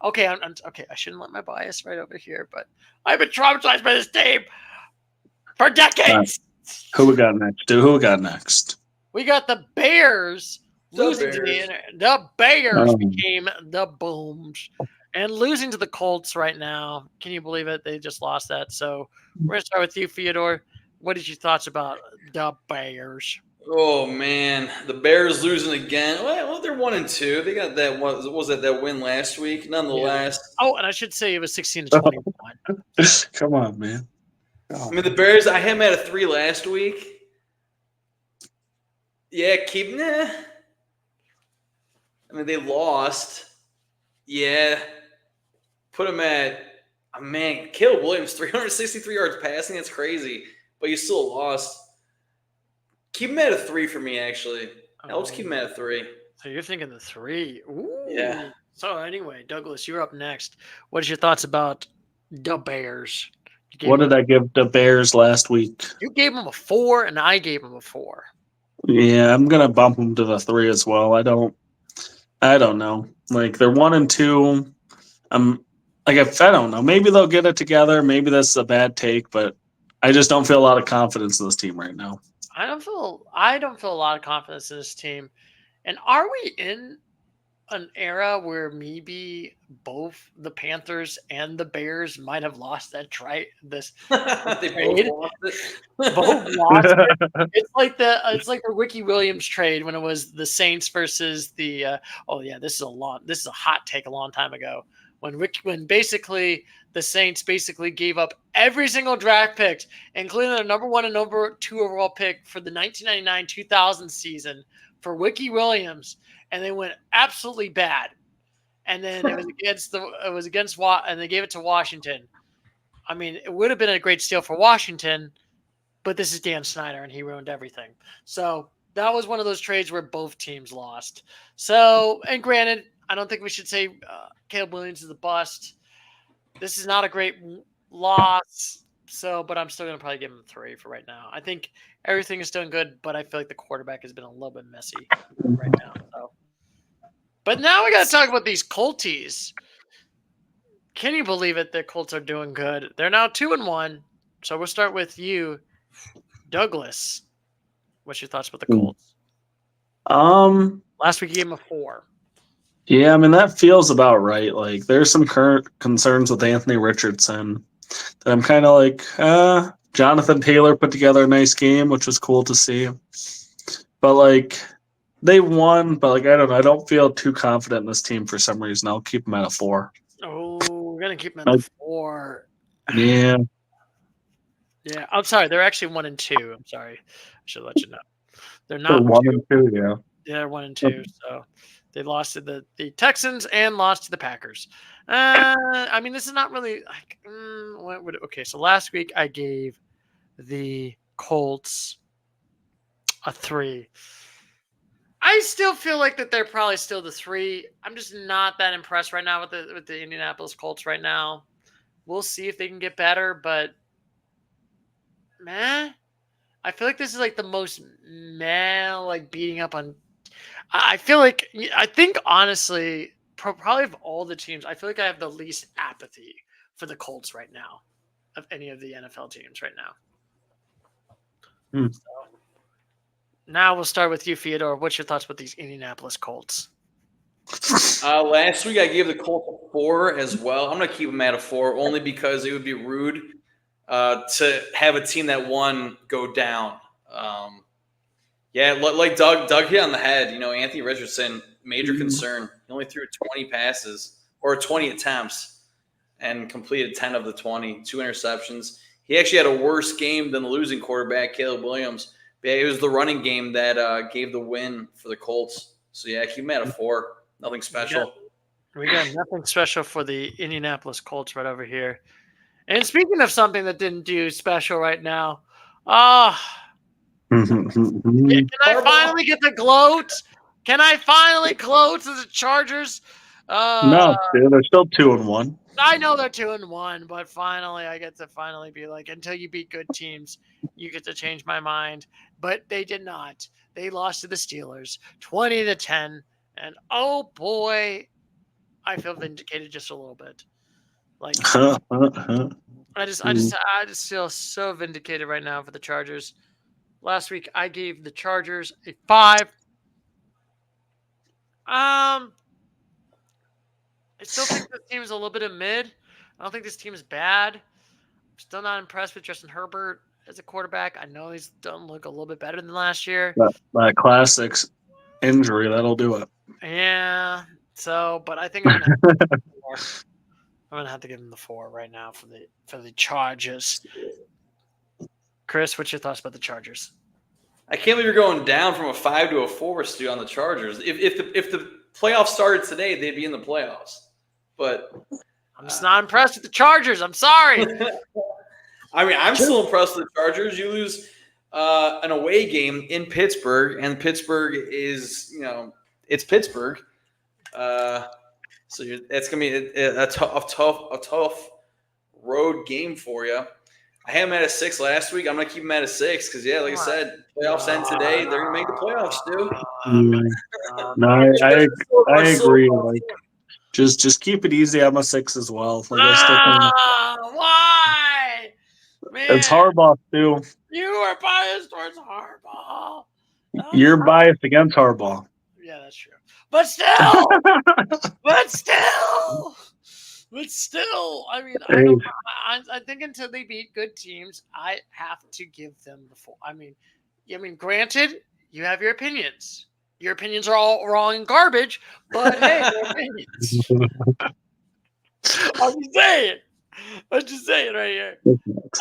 Okay, okay. I shouldn't let my bias right over here, but I've been traumatized by this team for decades. Who we got next, dude? Who we got next? We got the Bears. The Bears became the Booms and losing to the Colts right now. Can you believe it? They just lost that. So we're going to start with you, Fyodor. What is your thoughts about the Bears? Oh, man. The Bears losing again. Well, they're 1-2. They got that one. Was that win last week? Nonetheless. Yeah. Oh, and I should say it was 16-21. Come on, man. I mean, the Bears, I had them at a 3 last week. Yeah, I mean, they lost. Yeah. Put them at, Caleb Williams, 363 yards passing. That's crazy. But you still lost. Keep them at a 3 for me, actually. Let's keep them at a 3. So you're thinking the 3. Ooh. Yeah. So anyway, Douglas, you're up next. What is your thoughts about the Bears? What did I give the Bears last week? You gave them a 4, and I gave them a 4. Yeah, I'm gonna bump them to the 3 as well. I don't know. Like they're 1-2. I don't know. Maybe they'll get it together. Maybe that's a bad take, but I just don't feel a lot of confidence in this team right now. I don't feel a lot of confidence in this team. And are we in an era where maybe both the Panthers and the Bears might have lost that trade? They both lost it. Both lost it. It's like the Ricky Williams trade when it was the Saints versus the. This is a hot take a long time ago when basically the Saints basically gave up every single draft pick, including the number 1 and number 2 overall pick for the 1999-2000 season, for Wiki Williams, and they went absolutely bad. And then it was and they gave it to Washington. I mean, it would have been a great steal for Washington, but this is Dan Snyder, and he ruined everything. So that was one of those trades where both teams lost. So, and granted, I don't think we should say Caleb Williams is a bust. This is not a great loss. So, but I'm still going to probably give him 3 for right now. I think everything is doing good, but I feel like the quarterback has been a little bit messy right now. So. But now we got to talk about these Colties. Can you believe it? The Colts are doing good. They're now 2-1. So we'll start with you, Douglas. What's your thoughts about the Colts? Last week you gave them a 4. Yeah, I mean that feels about right. Like there's some current concerns with Anthony Richardson that I'm kind of like, Jonathan Taylor put together a nice game, which was cool to see. But like they won, but like I don't know, I don't feel too confident in this team for some reason. I'll keep them at a 4. Oh, we're gonna keep them at a 4. Yeah. Yeah, I'm sorry. They're actually 1-2. I'm sorry. I should let you know. They're not 1-2. Yeah. They're 1-2. So they lost to the Texans and lost to the Packers. I mean, this is not really like. Okay, so last week I gave the Colts a 3. I still feel like that they're probably still the 3. I'm just not that impressed right now with the Indianapolis Colts right now. We'll see if they can get better, but man, I feel like this is like the most like beating up on. I think honestly, probably of all the teams, I feel like I have the least apathy for the Colts right now of any of the NFL teams right now. So, now we'll start with you, Theodore. What's your thoughts with these Indianapolis Colts? Last week I gave the Colts a 4 as well. I'm going to keep them at a 4 only because it would be rude to have a team that won go down. Yeah, like Doug hit on the head. You know, Anthony Richardson, major concern. He only threw 20 passes or 20 attempts and completed 10 of the 20, 2 interceptions. He actually had a worse game than the losing quarterback, Caleb Williams. But yeah, it was the running game that gave the win for the Colts. So yeah, keep him at a 4. Nothing special. We got nothing special for the Indianapolis Colts right over here. And speaking of something that didn't do special right now, can I finally get the gloat? Can I finally gloat to the Chargers? No, dude, they're still 2-1. I know they're 2-1, but finally I get to be like, until you beat good teams, you get to change my mind. But they did not. They lost to the Steelers 20-10. And oh boy, I feel vindicated just a little bit. Like I just feel so vindicated right now for the Chargers. Last week I gave the Chargers a 5. I still think this team is a little bit of mid. I don't think this team is bad. I'm still not impressed with Justin Herbert as a quarterback. I know he's done look a little bit better than last year. That classics injury, that'll do it. Yeah. So, but I think I'm gonna have to give him the 4 right now for the Chargers. Chris, what's your thoughts about the Chargers? I can't believe you're going down from a 5 to a 4, Stu, on the Chargers. If the playoffs started today, they'd be in the playoffs. But I'm just not impressed with the Chargers. I'm sorry. I mean, I'm still impressed with the Chargers. You lose an away game in Pittsburgh, and Pittsburgh is, it's Pittsburgh. So it's gonna be a tough road game for you. I had him at a 6 last week. I'm gonna keep him at a 6 because, yeah, like I said, playoffs end today. They're gonna make the playoffs, Stu. No, I agree. Like, just keep it easy. I'm a 6 as well. Like, I still think why? Man, it's Harbaugh too. You are biased towards Harbaugh. You're biased against Harbaugh. Yeah, that's true. But still, I mean, I think until they beat good teams, I have to give them the 4. I mean, granted, you have your opinions. Your opinions are all wrong and garbage, but hey, they're opinions. I'm just saying right here.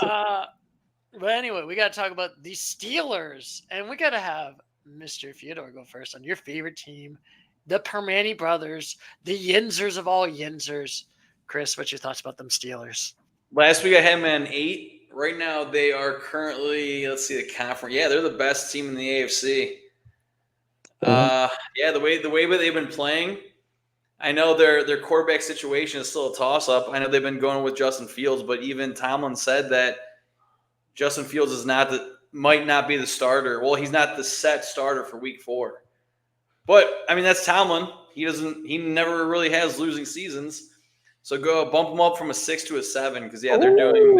But anyway, we got to talk about the Steelers, and we got to have Mr. Fyodor go first on your favorite team, the Permani brothers, the Yinzers of all Yinzers. Chris, what's your thoughts about them Steelers? Last week I had them at an 8. Right now they are currently, let's see, the conference. Yeah, they're the best team in the AFC. Yeah, the way they've been playing, I know their quarterback situation is still a toss-up. I know they've been going with Justin Fields, but even Tomlin said that Justin Fields might not be the starter. Well, he's not the set starter for Week 4. But I mean, that's Tomlin. He never really has losing seasons. So go bump them up from a 6 to a 7 because they're doing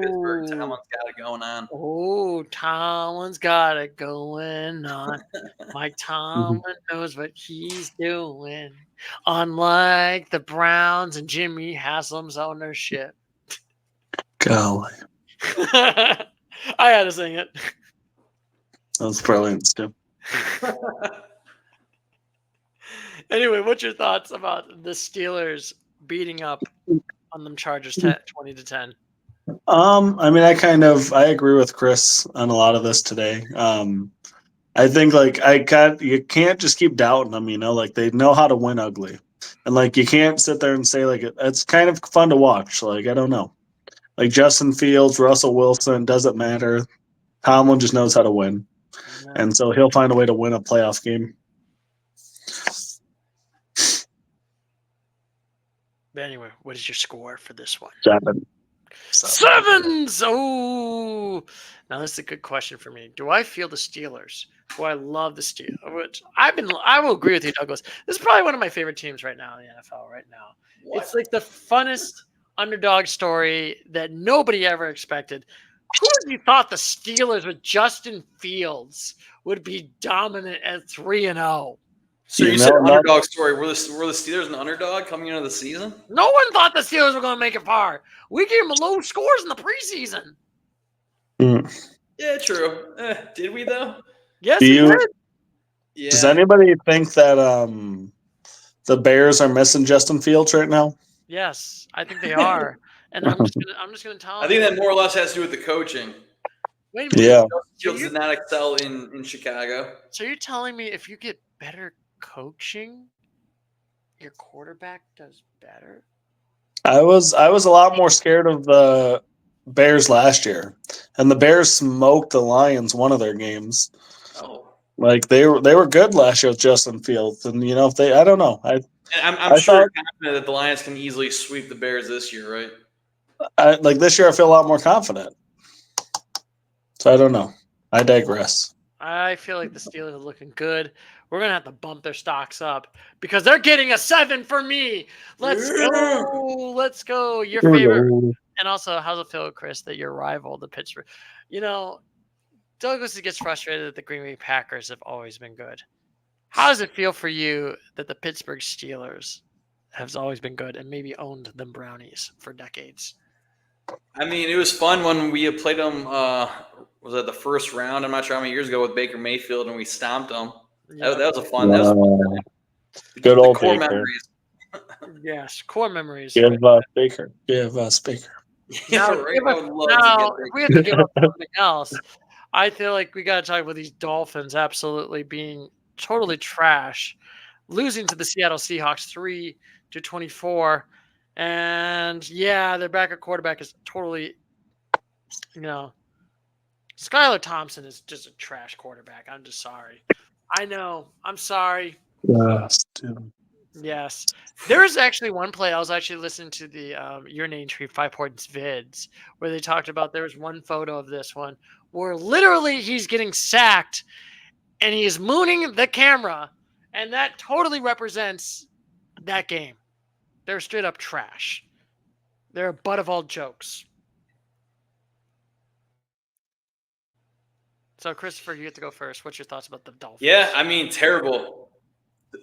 Pittsburgh. Tomlin's got it going on. Oh, Tomlin's got it going on. Mike Tomlin knows what he's doing. Unlike the Browns and Jimmy Haslam's ownership. Golly. I had to sing it. That was brilliant, Stu. Anyway, what's your thoughts about the Steelers beating up on them Chargers 20-10? I mean, I agree with Chris on a lot of this today. I think you can't just keep doubting them, like they know how to win ugly. And like you can't sit there and say like it's kind of fun to watch. Like, I don't know. Like Justin Fields, Russell Wilson, doesn't matter. Tomlin just knows how to win. Yeah. And so he'll find a way to win a playoff game. But anyway, what is your score for this one? 7. 7s! Oh! Now, this is a good question for me. Do I feel the Steelers? Do I love the Steelers? Which I will agree with you, Douglas. This is probably one of my favorite teams right now in the NFL right now. What? It's like the funnest underdog story that nobody ever expected. Who would you thought the Steelers with Justin Fields would be dominant at 3-0? So you said underdog story. Were the Steelers an underdog coming into the season? No one thought the Steelers were going to make it far. We gave them low scores in the preseason. Yeah, true. Did we though? Yes, we did. Yeah. Does anybody think that the Bears are missing Justin Fields right now? Yes, I think they are. And I'm just gonna tell. I think that more or less has to do with the coaching. Wait a minute. Yeah. Fields did not excel in Chicago. So you're telling me if you get better coaching, your quarterback does better? I was a lot more scared of the Bears last year, and the Bears smoked the Lions one of their games. Oh, like they were good last year with Justin Fields, and if I don't know, I'm sure confident that the Lions can easily sweep the Bears this year, right? Like this year, I feel a lot more confident. So I don't know. I digress. I feel like the Steelers are looking good. We're gonna have to bump their stocks up because they're getting a 7 for me. Let's go. Let's go. Your favorite. And also, how's it feel, Chris, that your rival, the Pittsburgh? Douglas gets frustrated that the Green Bay Packers have always been good. How does it feel for you that the Pittsburgh Steelers have always been good and maybe owned them Brownies for decades? I mean, it was fun when we played them. Was that the first round? I'm not sure how many years ago with Baker Mayfield, and we stomped them. Yeah. That was a fun. That was fun. Good old core Baker. memories. Yes, core memories. Give us Baker. Give us Baker. Yeah, Now, right. I would love now, to get if we have to give up something else, I feel like we got to talk about these Dolphins absolutely being totally trash, losing to the Seattle Seahawks 3-24, and yeah, their backup quarterback is totally, Skylar Thompson is just a trash quarterback. I'm just sorry. I know. I'm sorry. Yes, dude. Yes. There was actually one play. I was actually listening to the Your Name Tree 5 Points vids where they talked about there was one photo of this one where literally he's getting sacked and he is mooning the camera, and that totally represents that game. They're straight up trash. They're a butt of all jokes. So, Christopher, you get to go first. What's your thoughts about the Dolphins? Yeah, I mean, terrible.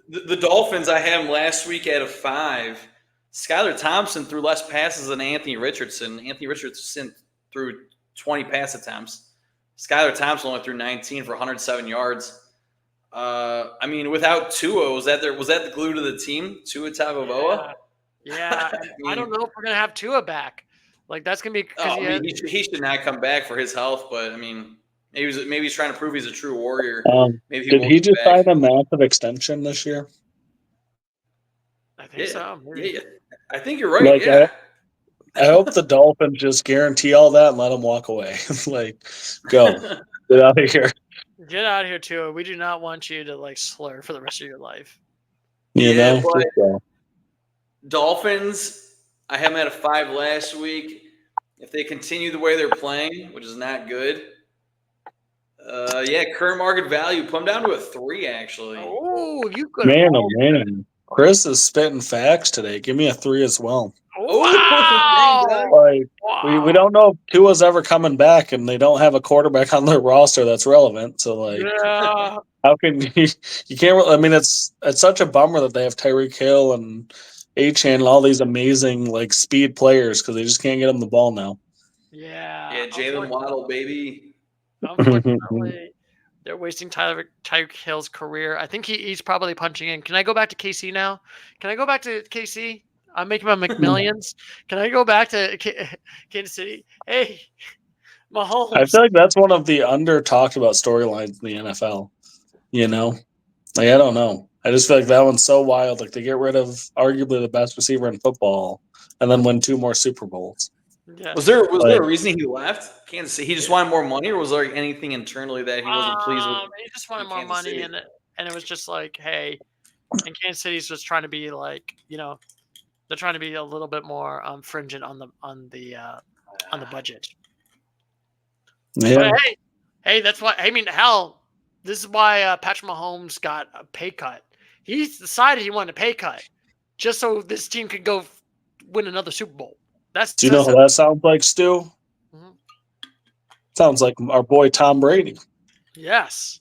The Dolphins, I had them last week at a 5. Skylar Thompson threw less passes than Anthony Richardson. Anthony Richardson threw 20 pass attempts. Skylar Thompson only threw 19 for 107 yards. I mean, without Tua, was that the glue to the team? Tua Tagovailoa? Yeah. I don't know if we're gonna have Tua back. Like that's gonna be. He should not come back for his health, but I mean, Maybe he's trying to prove he's a true warrior. Maybe did he just sign a massive extension this year? I think so. Yeah. I think you're right. I hope the Dolphins just guarantee all that and let him walk away. Go. Get out of here. Get out of here, too. We do not want you to slur for the rest of your life. You know? But Dolphins, I had them at a 5 last week. If they continue the way they're playing, which is not good, current market value, put them down to a 3, actually. Oh, you could. Man. Chris is spitting facts today. Give me a 3 as well. Wow. We don't know if Tua's ever coming back, and they don't have a quarterback on their roster that's relevant. So how can you can't? I mean, it's such a bummer that they have Tyreek Hill and Achane and all these amazing speed players because they just can't get them the ball now. Yeah, Jalen Waddle, baby. Unfortunately, they're wasting Tyreek Hill's career. I think he's probably punching in. Can I go back to KC now? Can I go back to KC? I'm making my McMillions. Can I go back to Kansas City? Hey, Mahomes. I feel like that's one of the under-talked about storylines in the NFL. You know? I don't know. I just feel like that one's so wild. They get rid of arguably the best receiver in football and then win 2 more Super Bowls. Yeah. Was there a reason he left Kansas City? He just wanted more money, or was there anything internally that he wasn't pleased with? He just wanted more money, and it was just hey, and Kansas City's just trying to be they're trying to be a little bit more stringent on the budget. Yeah. But hey, that's why. I mean, hell, this is why Patrick Mahomes got a pay cut. He decided he wanted a pay cut just so this team could go win another Super Bowl. Do you know what that sounds like, Stu? Mm-hmm. Sounds like our boy Tom Brady. Yes.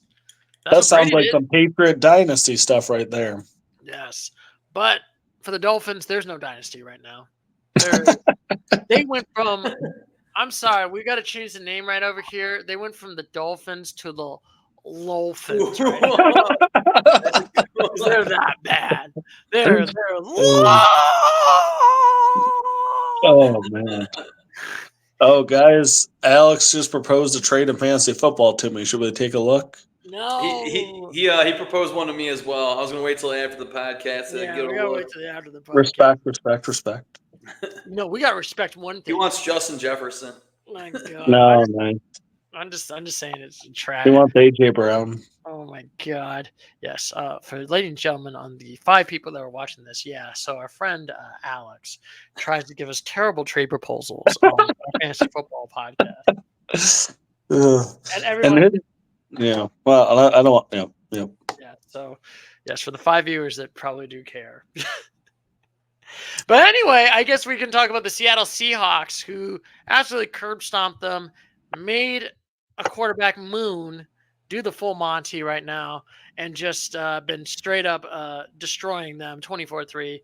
That sounds like some Patriot dynasty stuff right there. Yes. But for the Dolphins, there's no dynasty right now. They went from, I'm sorry, we got to change the name right over here. They went from the Dolphins to the Lolphins right now. They're that bad. They're low. Oh, man. Oh, guys, Alex just proposed a trade in fantasy football to me. Should we take a look? No. He proposed one to me as well. I was going to wait till after the podcast. We got to wait till after the podcast. Respect. No, we got to respect one thing. He wants Justin Jefferson. My God. No, man. I'm just saying it's trash. He wants A.J. Brown. Oh my God! Yes, for ladies and gentlemen, on the 5 people that are watching this, so our friend Alex tries to give us terrible trade proposals on our fantasy football podcast, and everyone. Well, I don't want. Yeah. So, yes, for the 5 viewers that probably do care. But anyway, I guess we can talk about the Seattle Seahawks, who absolutely curb stomped them, made a quarterback moon do the full Monty right now, and just been straight up destroying them 24-3.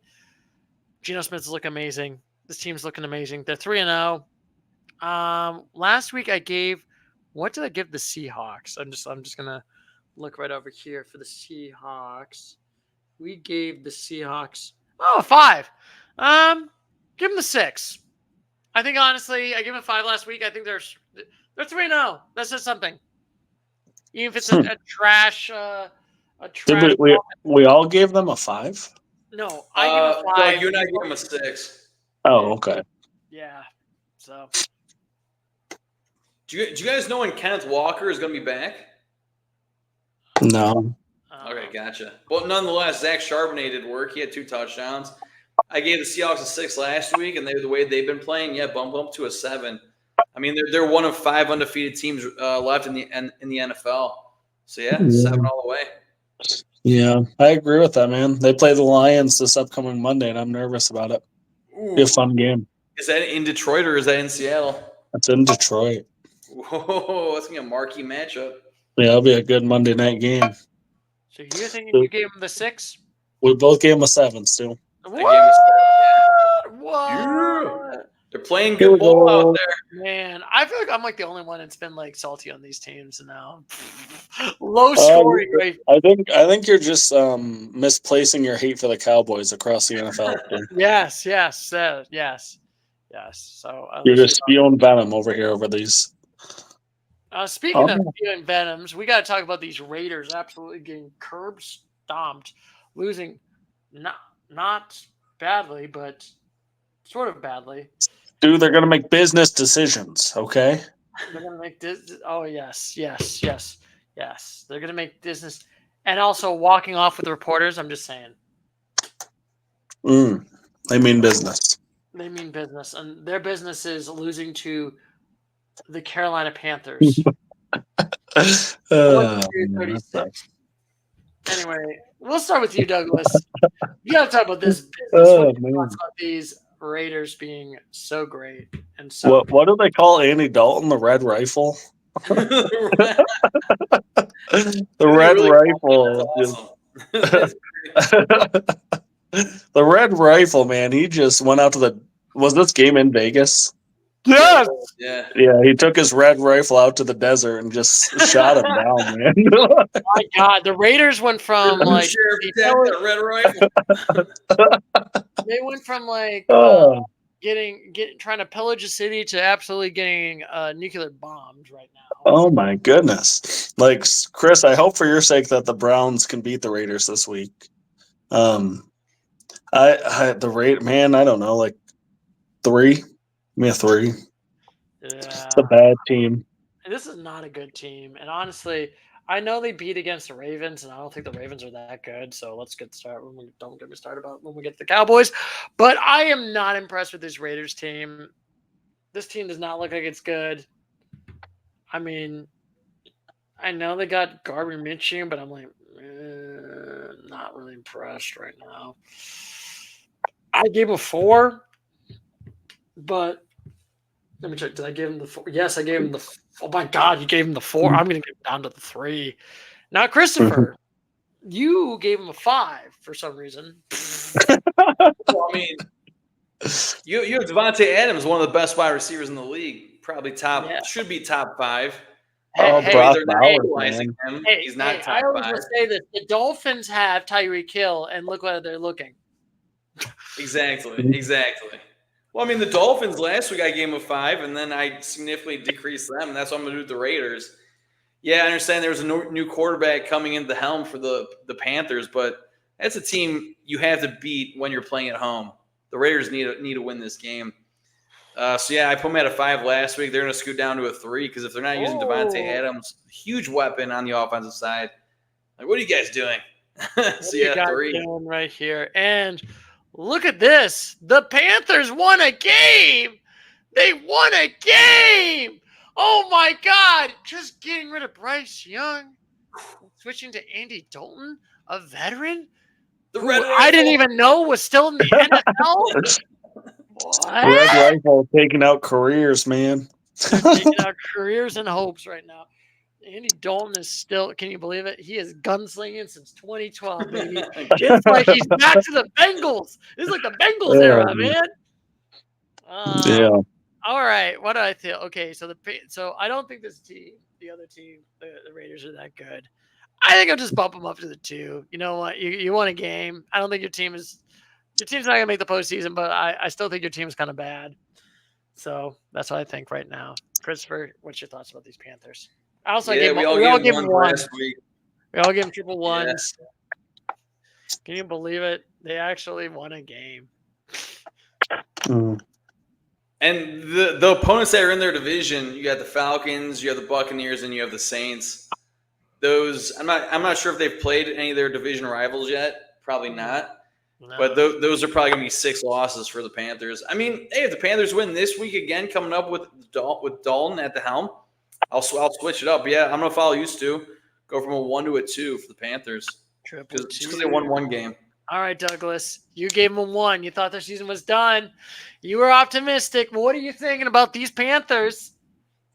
Geno Smith's looking amazing. This team's looking amazing. They're 3-0. Last week what did I give the Seahawks? I'm just gonna look right over here for the Seahawks. We gave the Seahawks 5. Give them the 6. I think honestly, I gave them 5 last week. I think they're 3-0. That's just something. Even if it's a trash. Did we all gave them a 5? No, I give them 5. You and I gave them a 6. Oh, okay. Yeah. So. Do you guys know when Kenneth Walker is going to be back? No. Okay, gotcha. But nonetheless, Zach Charbonnet did work. He had 2 touchdowns. I gave the Seahawks a 6 last week, and the way they've been playing, bump up to a 7. I mean, they're one of 5 undefeated teams left in the NFL. So 7 all the way. Yeah, I agree with that, man. They play the Lions this upcoming Monday, and I'm nervous about it. It'll be a fun game. Is that in Detroit or is that in Seattle? It's in Detroit. Whoa, that's gonna be a marquee matchup. Yeah, it'll be a good Monday night game. So you're thinking you gave them the 6? We both gave them a 7, Stu. What? Yeah. They're playing good ball out there. Man, I feel like I'm the only one that's been salty on these teams now. Low scoring rate. I think you're just misplacing your hate for the Cowboys across the NFL. Yes. So you're just spewing venom over here over these. Speaking of and Venoms, we got to talk about these Raiders absolutely getting curb stomped, losing not badly, but sort of badly. Dude, they're going to make business decisions, okay? They're going to make this. Oh, yes. They're going to make business. And also walking off with the reporters, I'm just saying. They mean business. They mean business. And their business is losing to the Carolina Panthers. 36. Anyway, we'll start with you, Douglas. You got to talk about this business. What do you thoughts about these Raiders being so great and so? What do they call Andy Dalton? The Red Rifle. The Red Rifle. The Red Rifle, man. He just went out to the. Was this game in Vegas? Yes. Yeah. He took his Red Rifle out to the desert and just shot him down, man. My God, the Raiders went from like Red Rifle. They went from like trying to pillage a city to absolutely getting nuclear bombed right now. Oh my goodness! Like Chris, I hope for your sake that the Browns can beat the Raiders this week. The rate, man, I don't know, like 3. Give me a 3. Yeah. It's a bad team. This is not a good team, and honestly, I know they beat against the Ravens, and I don't think the Ravens are that good. So let's get started. Don't get me started about when we get to the Cowboys. But I am not impressed with this Raiders team. This team does not look like it's good. I mean, I know they got Gardner Minshew, but I'm like, not really impressed right now. I gave him a 4, but let me check. Did I give him the 4? Yes, I gave him the. Oh my God, you gave him the 4. I'm going to get down to the 3. Now, Christopher, you gave him a 5 for some reason. Well, I mean, you have Devontae Adams, one of the best wide receivers in the league. Probably should be top 5. Brock Bowers, him. He's not top 5. I always will say this: the Dolphins have Tyreek Hill, and look where they're looking. Exactly. Well, I mean, the Dolphins last week I gave them a 5, and then I significantly decreased them, and that's what I'm going to do with the Raiders. Yeah, I understand there's a new quarterback coming into the helm for the Panthers, but that's a team you have to beat when you're playing at home. The Raiders need to win this game. So, yeah, I put them at a 5 last week. They're going to scoot down to a 3 because if they're not using Devontae Adams, huge weapon on the offensive side. Like, what are you guys doing? So, yeah, 3. Doing right here. And look at this. The Panthers won a game. They won a game. Oh, my God. Just getting rid of Bryce Young. Switching to Andy Dalton, a veteran. I didn't even know was still in the NFL. What? Red Rifle taking out careers, man. Taking out careers and hopes right now. Andy Dalton is still, can you believe it? He is gunslinging since 2012, baby. It's like he's back to the Bengals. This is like the Bengals era, man. Yeah. All right. What do I feel? Okay, so I don't think this team, the other team, the Raiders are that good. I think I'll just bump them up to the 2. You know what? You won a game. I don't think your team's not gonna make the postseason, but I still think your team's kind of bad. So that's what I think right now. Christopher, what's your thoughts about these Panthers? I also gave we all gave them 1 last week. We all gave them triple ones. Yeah. Can you believe it? They actually won a game. And the opponents that are in their division, you got the Falcons, you have the Buccaneers, and you have the Saints. Those I'm not sure if they've played any of their division rivals yet. Probably not. No. But those are probably going to be 6 losses for the Panthers. I mean, hey, if the Panthers win this week again, coming up with Dalton at the helm, I'll switch it up. Yeah, I'm going to follow you, Stu. Go from a 1 to a 2 for the Panthers. Just because they won 1 game. All right, Douglas. You gave them a 1. You thought their season was done. You were optimistic. But what are you thinking about these Panthers?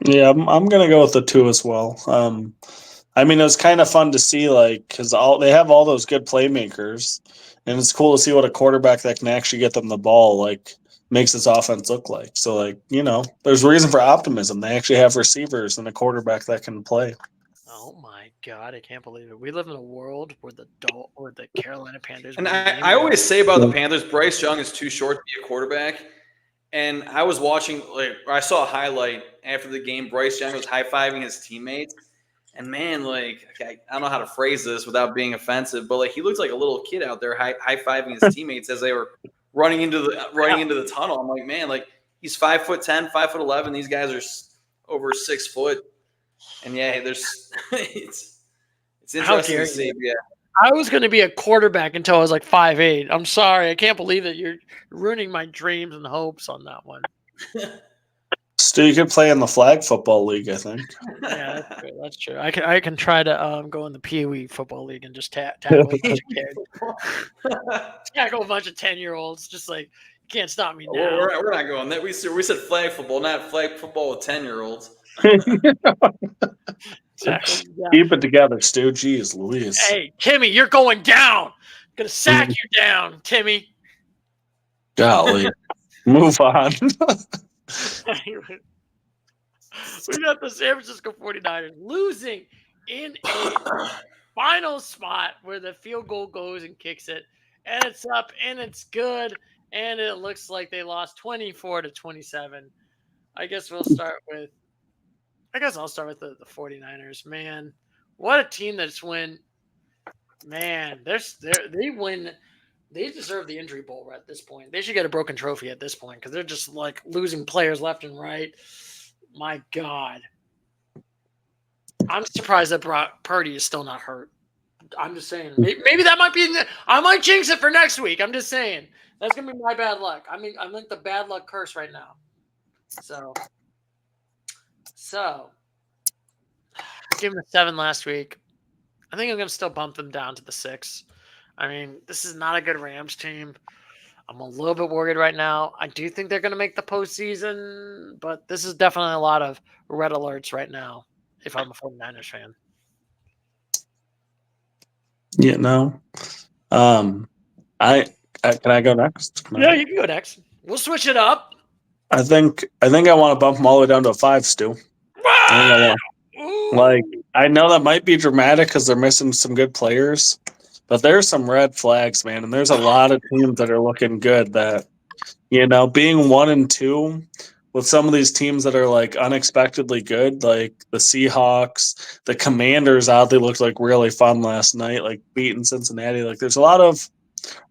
Yeah, I'm going to go with the 2 as well. I mean, it was kind of fun to see, like, because they have all those good playmakers, and it's cool to see what a quarterback that can actually get them the ball, like, makes his offense look like. So, like, you know, there's reason for optimism. They actually have receivers and a quarterback that can play. Oh my God, I can't believe it. We live in a world where the Carolina Panthers. And I always say about the Panthers, Bryce Young is too short to be a quarterback. And I was watching, I saw a highlight after the game. Bryce Young was high-fiving his teammates. And man, I don't know how to phrase this without being offensive, but he looked like a little kid out there high-fiving his teammates as they were running into the tunnel. I'm like, man, he's 5'10", 5'11". These guys are over 6 foot. And yeah, there's it's interesting to see. Yeah. I was going to be a quarterback until I was 5'8". I'm sorry. I can't believe that you're ruining my dreams and hopes on that one. Stu, you could play in the flag football league, I think. Yeah, that's true. I can try to go in the Pee Wee football league and just tackle a bunch of kids. Tackle a bunch of 10-year-olds. Just you can't stop me now. We're not going that. We said flag football, not flag football with 10-year-olds. Exactly. Yeah. Keep it together, Stu. Jeez Louise. Hey, Timmy, you're going down. I'm gonna sack you down, Timmy. Golly. Move on. We got the San Francisco 49ers losing in a final spot where the field goal goes and kicks it, and it's up and it's good, and it looks like they lost 24-27. I guess I'll start with the 49ers. Man, what a team that's win. Man, they win. They deserve the injury bowl at this point. They should get a broken trophy at this point because they're just losing players left and right. My God. I'm surprised that Brock Purdy is still not hurt. I'm just saying. Maybe that might be I might jinx it for next week. I'm just saying. That's going to be my bad luck. I mean, I'm the bad luck curse right now. So I gave them a 7 last week. I think I'm going to still bump them down to the 6. I mean, this is not a good Rams team. I'm a little bit worried right now. I do think they're going to make the postseason, but this is definitely a lot of red alerts right now if I'm a 49ers fan. Yeah, no. Can I go next? No. Yeah, you can go next. We'll switch it up. I think I want to bump them all the way down to a 5, Stu. Wow! I know that might be dramatic because they're missing some good players, but there's some red flags, man, and there's a lot of teams that are looking good that, being 1 and 2 with some of these teams that are unexpectedly good, like the Seahawks, the Commanders oddly looked really fun last night, beating Cincinnati. There's a lot of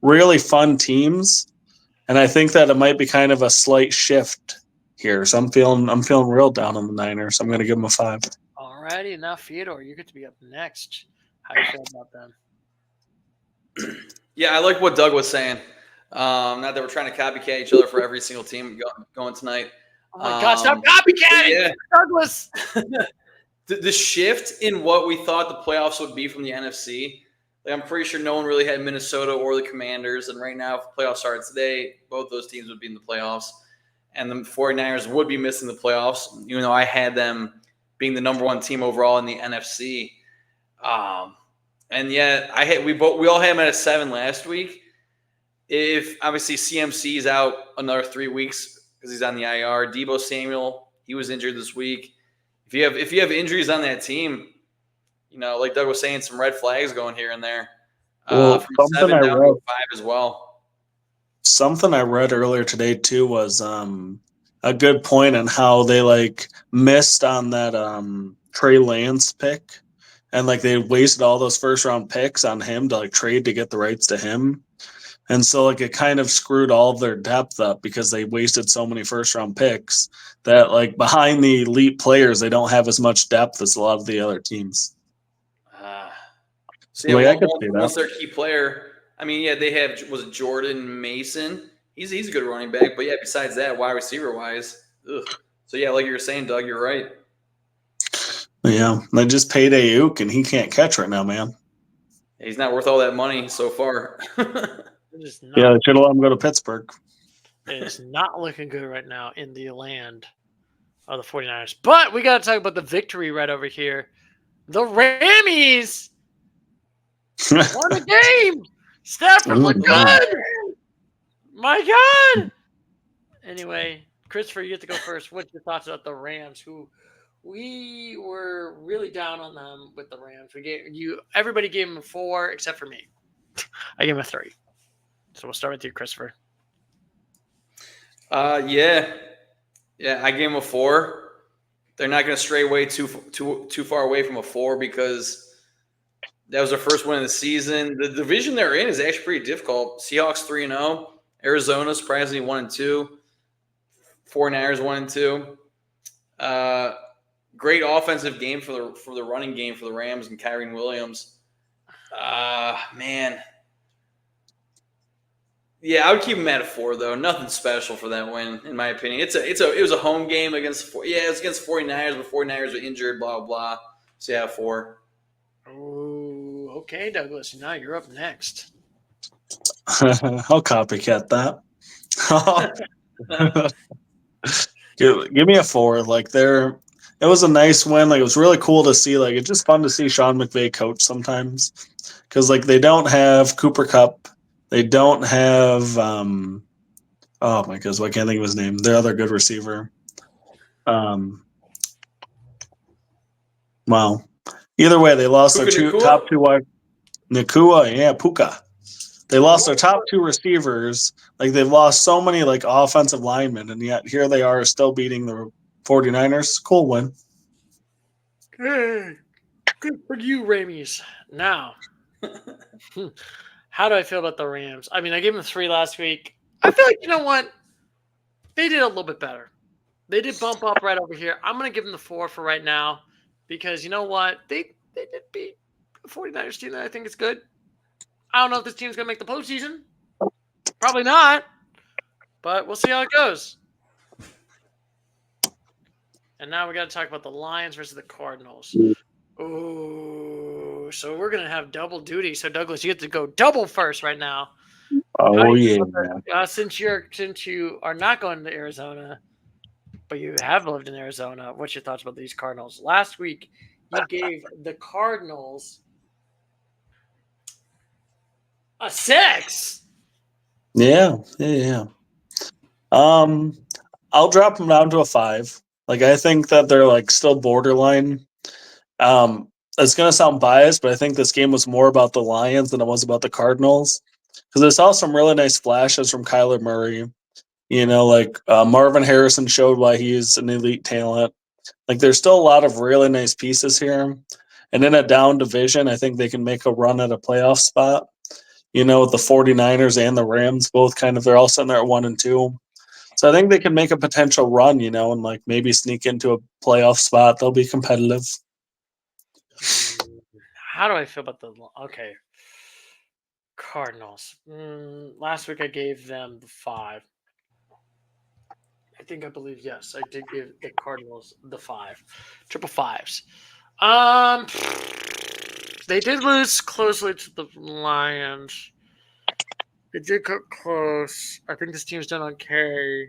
really fun teams, and I think that it might be kind of a slight shift here. So I'm feeling real down on the Niners. I'm going to give them a 5. Alrighty, now Fyodor, you get to be up next. How do you feel about them? Yeah, I like what Doug was saying. Not that we're trying to copycat each other for every single team going tonight. Oh my God, stop copycatting, yeah. Douglas. The shift in what we thought the playoffs would be from the NFC, I'm pretty sure no one really had Minnesota or the Commanders. And right now, if the playoffs started today, both those teams would be in the playoffs. And the 49ers would be missing the playoffs, even though I had them being the number 1 team overall in the NFC. And yet we all had them at a 7 last week. If obviously CMC is out another 3 weeks because he's on the IR, Deebo Samuel, he was injured this week. If you have injuries on that team, like Doug was saying, some red flags going here and there. From 7 down to 5 as well. Something I read earlier today too was a good point on how they missed on that Trey Lance pick, and they wasted all those first round picks on him to trade to get the rights to him. And so it kind of screwed all of their depth up because they wasted so many first round picks that behind the elite players, they don't have as much depth as a lot of the other teams. Once their key player, they have, was it Jordan Mason? He's a good running back, but besides that, wide receiver wise, so like you were saying, Doug, you're right. Yeah, they just paid Ayuk, and he can't catch right now, man. He's not worth all that money so far. They should let him go to Pittsburgh. It is not looking good right now in the land of the 49ers. But we got to talk about the victory right over here. The Rammies won the game. Stafford looked good. My God. Anyway, Christopher, you get to go first. What's your thoughts about the Rams, who we were really down on them with the Rams? Everybody gave them a 4 except for me. I gave them a 3. So we'll start with you, Christopher. Yeah, I gave them a 4. They're not going to stray away too far away from a 4 because that was their first win of the season. The division they're in is actually pretty difficult. Seahawks 3-0, Arizona surprisingly 1-2, 49ers 1-2. Great offensive game for the running game for the Rams and Kyren Williams. Man. Yeah, I would keep them at a 4 though. Nothing special for that win, in my opinion. It was a home game against it was against 49ers, but 49ers were injured, blah blah. So yeah, 4. Oh, okay, Douglas. Now you're up next. I'll copycat that. Give me a 4. Like it was a nice win. Like it was really cool to see. Like it's just fun to see Sean McVay coach sometimes, because like they don't have Cooper Kupp, they don't have oh my goodness, I can't think of his name. Their other good receiver. Wow. Either way, they lost their top 2 wide. Nakua, yeah, Puka. They lost their top 2 receivers. Like they've lost so many like offensive linemen, and yet here they are still beating the 49ers. Cool win. Good for you, Ramies. Now, how do I feel about the Rams? I mean, I gave them 3 last week. I feel like, you know what? They did a little bit better. They did bump up right over here. I'm going to give them the 4 for right now because, you know what? They did beat the 49ers team that I think is good. I don't know if this team's going to make the postseason. Probably not. But we'll see how it goes. And now we got to talk about the Lions versus the Cardinals. Ooh, so we're going to have double duty. So, Douglas, you have to go double first right now. Oh, yeah. Since you are not going to Arizona, but you have lived in Arizona, what's your thoughts about these Cardinals? Last week, you gave the Cardinals a 6. Yeah. I'll drop them down to a 5. Like I think that they're like still borderline. It's gonna sound biased, but I think this game was more about the Lions than it was about the Cardinals, because I saw some really nice flashes from Kyler Murray. You know, like Marvin Harrison showed why he's an elite talent. Like there's still a lot of really nice pieces here, and in a down division, I think they can make a run at a playoff spot. You know, with the 49ers and the Rams, both kind of, they're all sitting there at 1-2. So I think they can make a potential run, you know, and like maybe sneak into a playoff spot. They'll be competitive. How do I feel about the Cardinals? Last week I gave them the 5. I believe yes, I did give the Cardinals the 5, triple 5s. They did lose closely to the Lions. They did cut close. I think this team's done okay.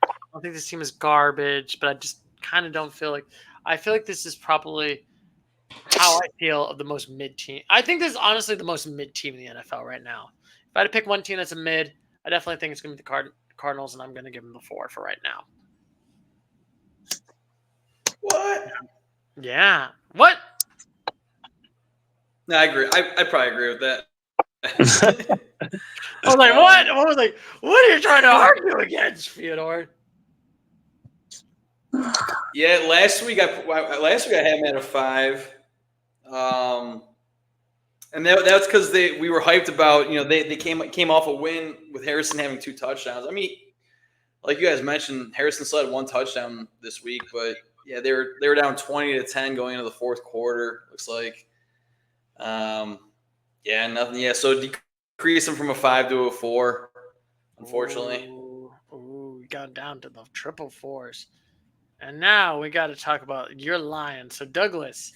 I don't think this team is garbage, but I just kind of don't feel like. I feel like this is probably how I feel of the most mid team. I think this is honestly the most mid team in the NFL right now. If I had to pick one team that's a mid, I definitely think it's going to be the Cardinals, and I'm going to give them the 4 for right now. What? Yeah. What? No, I agree. I probably agree with that. I was like, what? I was like, what are you trying to argue against, Fyodor? Yeah, last week I had them at a 5, and that's because we were hyped about, you know, they came off a win with Harrison having 2 touchdowns. I mean, like you guys mentioned, Harrison still had 1 touchdown this week, but yeah, they were down 20-10 going into the 4th quarter. Looks like, yeah, nothing. Yeah, so decrease them from a 5 to a 4, unfortunately. Ooh, we got down to the triple 4s. And now we got to talk about your Lions. So, Douglas,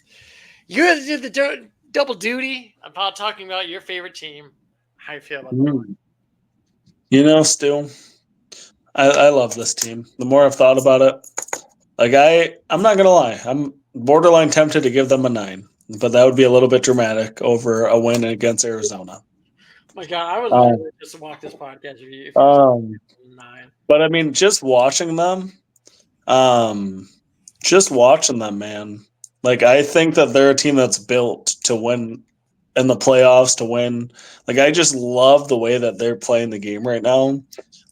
you have to do the double duty about talking about your favorite team. How you feel about that? You know, Stu, I love this team. The more I've thought about it, like I'm not going to lie. I'm borderline tempted to give them a 9, but that would be a little bit dramatic over a win against Arizona. My God, I would literally just walk this podcast if you 9. But I mean, just watching them, man. Like I think that they're a team that's built to win in the playoffs to win. Like, I just love the way that they're playing the game right now.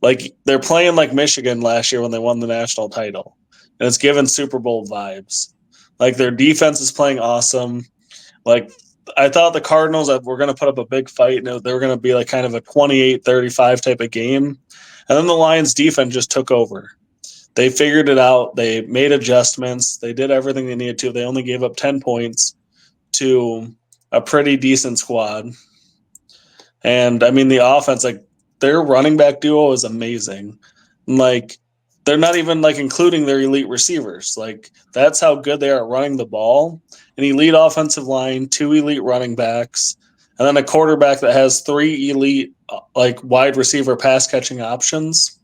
Like, they're playing like Michigan last year when they won the national title, and it's given Super Bowl vibes. Like, their defense is playing awesome. Like, I thought the Cardinals were going to put up a big fight, and they were going to be like kind of a 28-35 type of game. And then the Lions defense just took over. They figured it out. They made adjustments. They did everything they needed to. They only gave up 10 points to a pretty decent squad. And I mean, the offense, like, their running back duo is amazing. Like, they're not even like including their elite receivers. Like, that's how good they are at running the ball. An elite offensive line, 2 elite running backs, and then a quarterback that has 3 elite like wide receiver pass catching options.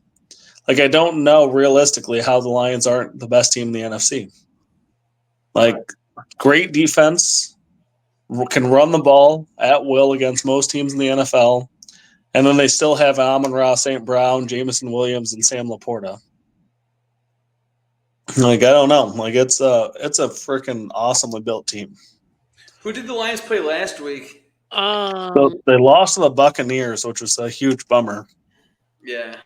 Like, I don't know realistically how the Lions aren't the best team in the NFC. Like, great defense, can run the ball at will against most teams in the NFL. And then they still have Amon-Ra St. Brown, Jameson Williams, and Sam Laporta. Like, I don't know. Like, it's a freaking awesomely built team. Who did the Lions play last week? So they lost to the Buccaneers, which was a huge bummer. Yeah.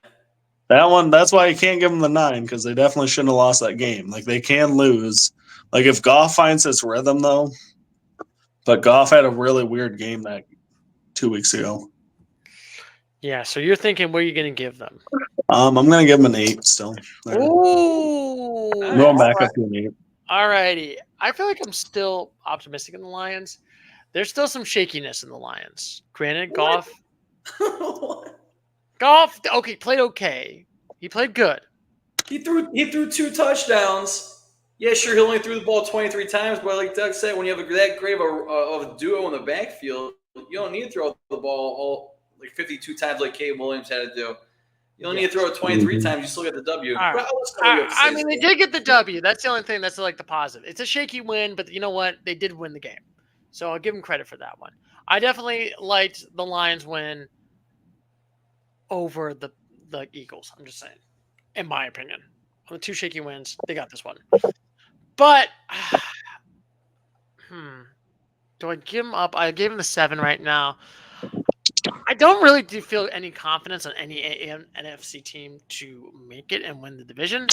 That one, that's why you can't give them the 9, because they definitely shouldn't have lost that game. Like, they can lose. Like, if Goff finds his rhythm, though, but Goff had a really weird game that 2 weeks ago. Yeah, so you're thinking, what are you going to give them? I'm going to give them an 8 still. Ooh. I'm going back up to an 8. All righty. I feel like I'm still optimistic in the Lions. There's still some shakiness in the Lions. Granted, Goff, okay, played okay. He played good. He threw 2 touchdowns. Yeah, sure, he only threw the ball 23 times, but like Doug said, when you have that great of a duo in the backfield, you don't need to throw the ball all like 52 times like Caleb Williams had to do. You don't need to throw it 23 times. You still get the W. Right. I mean, they did get the W. That's the only thing that's like the positive. It's a shaky win, but you know what? They did win the game. So I'll give them credit for that one. I definitely liked the Lions win over the Eagles. I'm just saying, in my opinion. On the 2 shaky wins, they got this one. But, do I give them up? I gave them the 7 right now. I don't really feel any confidence on any NFC team to make it and win the division.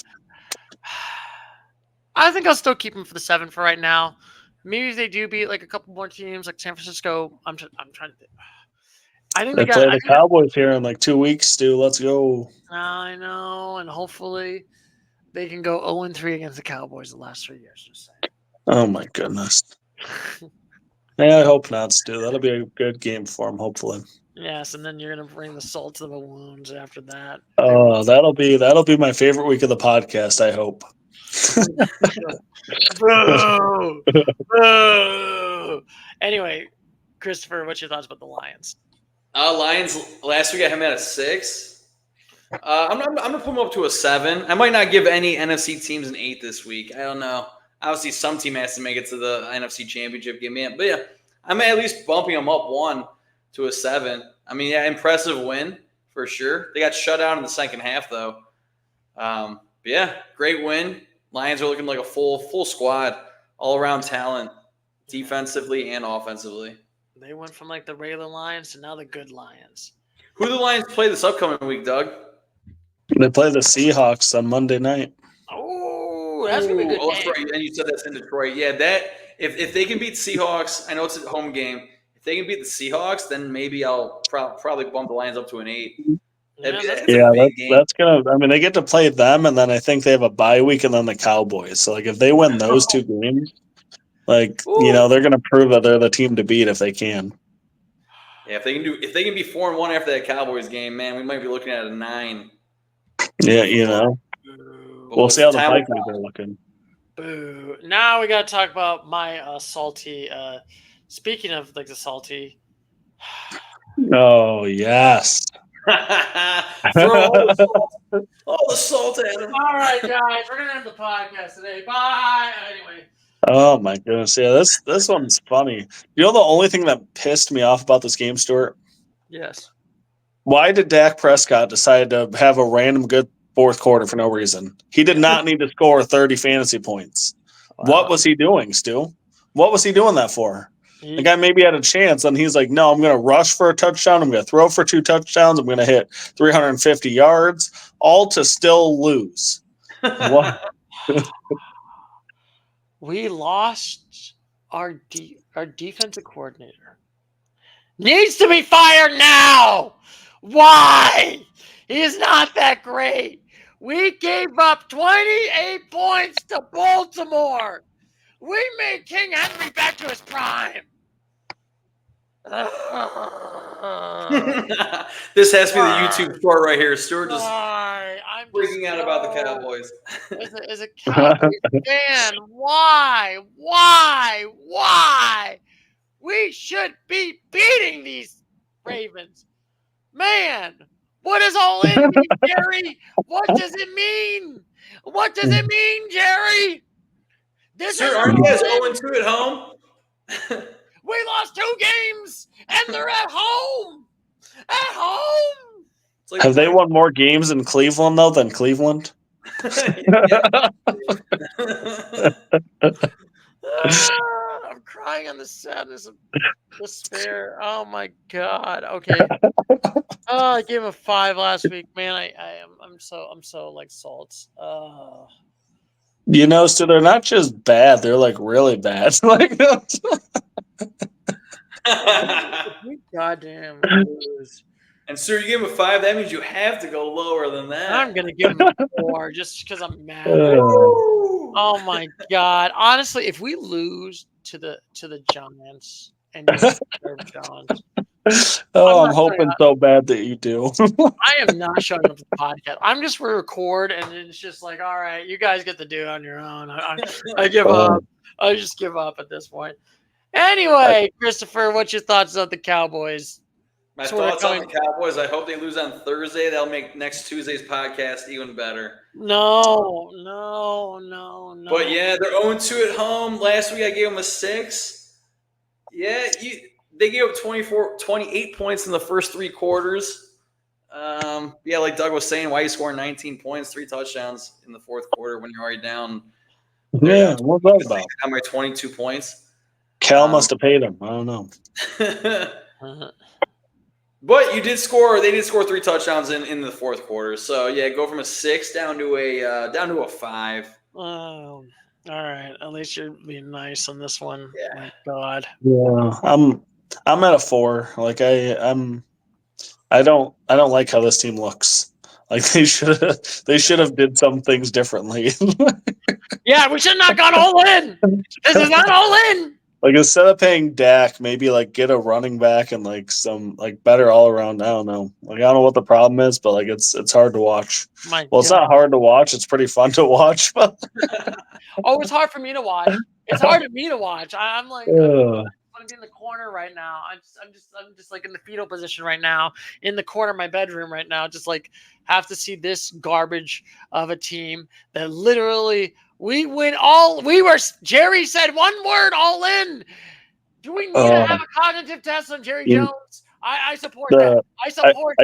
I think I'll still keep them for the 7 for right now. Maybe if they do beat like a couple more teams, like San Francisco, I'm trying to think. I think they play the Cowboys here in like 2 weeks, Stu. Let's go. I know, and hopefully they can go 0-3 against the Cowboys the last 3 years. Just saying. Oh my goodness. Yeah, I hope not, Stu. That'll be a good game for them, hopefully. Yes, and then you're gonna bring the salt to the wounds after that. Oh, that'll be my favorite week of the podcast, I hope. Boo! Boo! Anyway, Christopher, what's your thoughts about the Lions? Lions, last week I had them at a 6. I'm gonna put them up to a 7. I might not give any NFC teams an 8 this week. I don't know. Obviously, some team has to make it to the NFC Championship game, man. But yeah, I'm at least bumping them up 1 to a 7. I mean, yeah, impressive win for sure. They got shut out in the second half, though. But yeah, great win. Lions are looking like a full squad, all around talent, defensively and offensively. They went from like the regular Lions to now the good Lions. Who do the Lions play this upcoming week, Doug? They play the Seahawks on Monday night. Oh, that's gonna be a good game. That's right. And you said that's in Detroit. Yeah, that if they can beat Seahawks, I know it's a home game. If they can beat the Seahawks, then maybe I'll probably bump the Lions up to an 8. That's gonna. I mean, they get to play them, and then I think they have a bye week, and then the Cowboys. So, like, if they win those 2 games, like, they're gonna prove that they're the team to beat if they can. Yeah, if they can be 4-1 after that Cowboys game, man, we might be looking at a 9. Yeah, we'll see how the Vikings are looking. Boo! Now we got to talk about my salty. Speaking of like the salty. Oh yes. Throw all the salt at him. All right, guys, we're gonna end the podcast today. Bye. Anyway. Oh my goodness! Yeah, this one's funny. You know the only thing that pissed me off about this game, Stuart? Yes. Why did Dak Prescott decide to have a random good fourth quarter for no reason? He did not need to score 30 fantasy points. Wow. What was he doing, Stu? What was he doing that for? the guy maybe had a chance, and he's like, no, I'm going to rush for a touchdown. I'm going to throw for 2 touchdowns. I'm going to hit 350 yards, all to still lose. What? We lost our defensive coordinator. Needs to be fired now. Why? He's not that great. We gave up 28 points to Baltimore. We made King Henry back to his prime. This has to be the YouTube short right here. Stuart just I'm freaking out about the Cowboys. As a Cowboys fan, why? We should be beating these Ravens. Man, what does all in mean, Jerry? What does it mean? What does it mean, Jerry? Sir, aren't you guys 0-2 at home? We lost 2 games, and they're at home. At home. Like, have they won more games in Cleveland, though, than Cleveland? I'm crying on the sadness of despair. Oh my God. Okay. I gave him a 5 last week, man. I'm so like salts. You know, so they're not just bad; they're like really bad. Like, goddamn lose. And sir, you gave him a 5. That means you have to go lower than that. I'm gonna give him a 4 just because I'm mad. Oh my God! Honestly, if we lose to the Giants and Giants, I'm hoping so bad that you do. I am not showing up to the podcast. I'm just record, and it's just like, all right, you guys get to do it on your own. I give up. I just give up at this point. Anyway, Christopher, what's your thoughts on the Cowboys? My thoughts on the Cowboys, I hope they lose on Thursday. That'll make next Tuesday's podcast even better. No. But yeah, they're 0-2 at home. Last week I gave them a 6. Yeah, they gave up 28 points in the first 3 quarters. Yeah, like Doug was saying, why you scoring 19 points, 3 touchdowns in the fourth quarter when you're already down? Yeah, what's that about? Down by 22 points. Cal must have paid him. I don't know. But they did score 3 touchdowns in the fourth quarter. So yeah, go from a 6 down to a 5. Oh, all right. At least you're being nice on this one. Yeah. My God. Yeah, I'm at a 4. Like I don't like how this team looks. Like they should have did some things differently. Yeah, we should not gone all in. This is not all in. Like instead of paying Dak, maybe like get a running back and like some like better all around. I don't know. Like I don't know what the problem is, but like it's hard to watch. It's not hard to watch. It's pretty fun to watch. Oh, it's hard for me to watch. It's hard for me to watch. I'm like, I want to be in the corner right now. I'm just like in the fetal position right now, in the corner of my bedroom right now. Just like have to see this garbage of a team that literally. Jerry said one word, all in. Do we need to have a cognitive test on Jerry Jones? I support that. I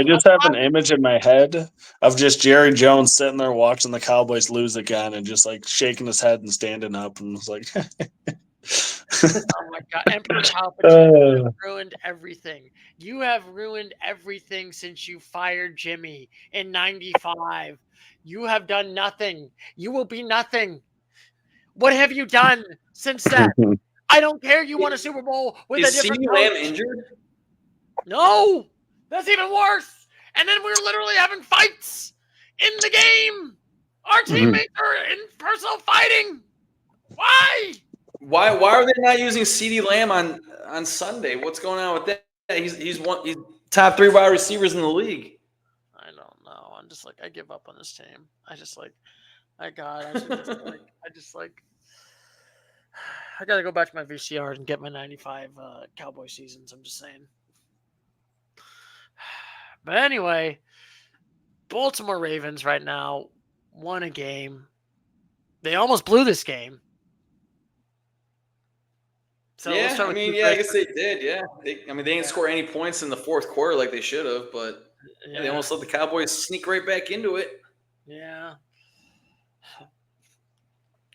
just have an image in my head of just Jerry Jones sitting there watching the Cowboys lose again and just like shaking his head and standing up and was like, oh my God. Emperor Palpatine ruined everything. You have ruined everything since you fired Jimmy in 95. You have done nothing. You will be nothing. What have you done since then? I don't care. You won a Super Bowl with a different coach. CeeDee Lamb injured? No, that's even worse. And then we're literally having fights in the game. Our teammates are in personal fighting. Why? Why are they not using CeeDee Lamb on Sunday? What's going on with that? He's top 3 wide receivers in the league. I don't know. I'm just like I give up on this team. I got to go back to my VCR and get my 95 Cowboy seasons. I'm just saying. But anyway, Baltimore Ravens right now won a game. They almost blew this game. So yeah, I guess they did. Yeah, they didn't score any points in the fourth quarter like they should have, but they almost let the Cowboys sneak right back into it. Yeah.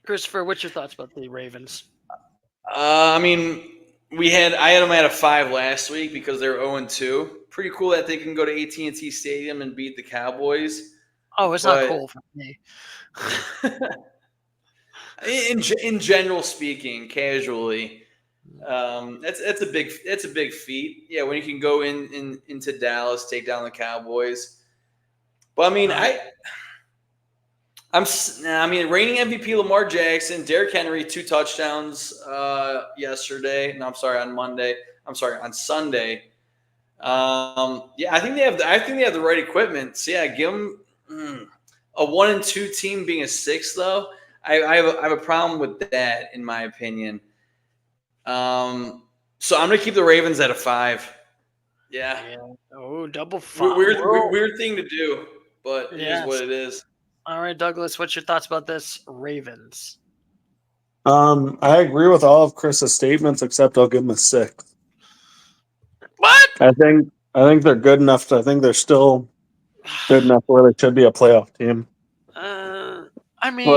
Christopher, what's your thoughts about the Ravens? I had them at a 5 last week because they're 0-2. Pretty cool that they can go to AT&T Stadium and beat the Cowboys. Oh, it's not cool for me. in general speaking, casually, that's a big feat. Yeah, when you can go into Dallas, take down the Cowboys. But I mean, reigning MVP Lamar Jackson, Derrick Henry, 2 touchdowns yesterday. No, I'm sorry, on Monday. I'm sorry, on Sunday. Yeah, I think they have the right equipment. So yeah, give them a 1-2 team being a 6 though. I have a problem with that in my opinion. So I'm gonna keep the Ravens at a 5. Yeah. Oh, double 5. Weird thing to do, but it is what it is. All right, Douglas, what's your thoughts about this Ravens? I agree with all of Chris's statements, except I'll give them a 6. What? I think they're good enough. I think they're still good enough where they should be a playoff team. I mean, all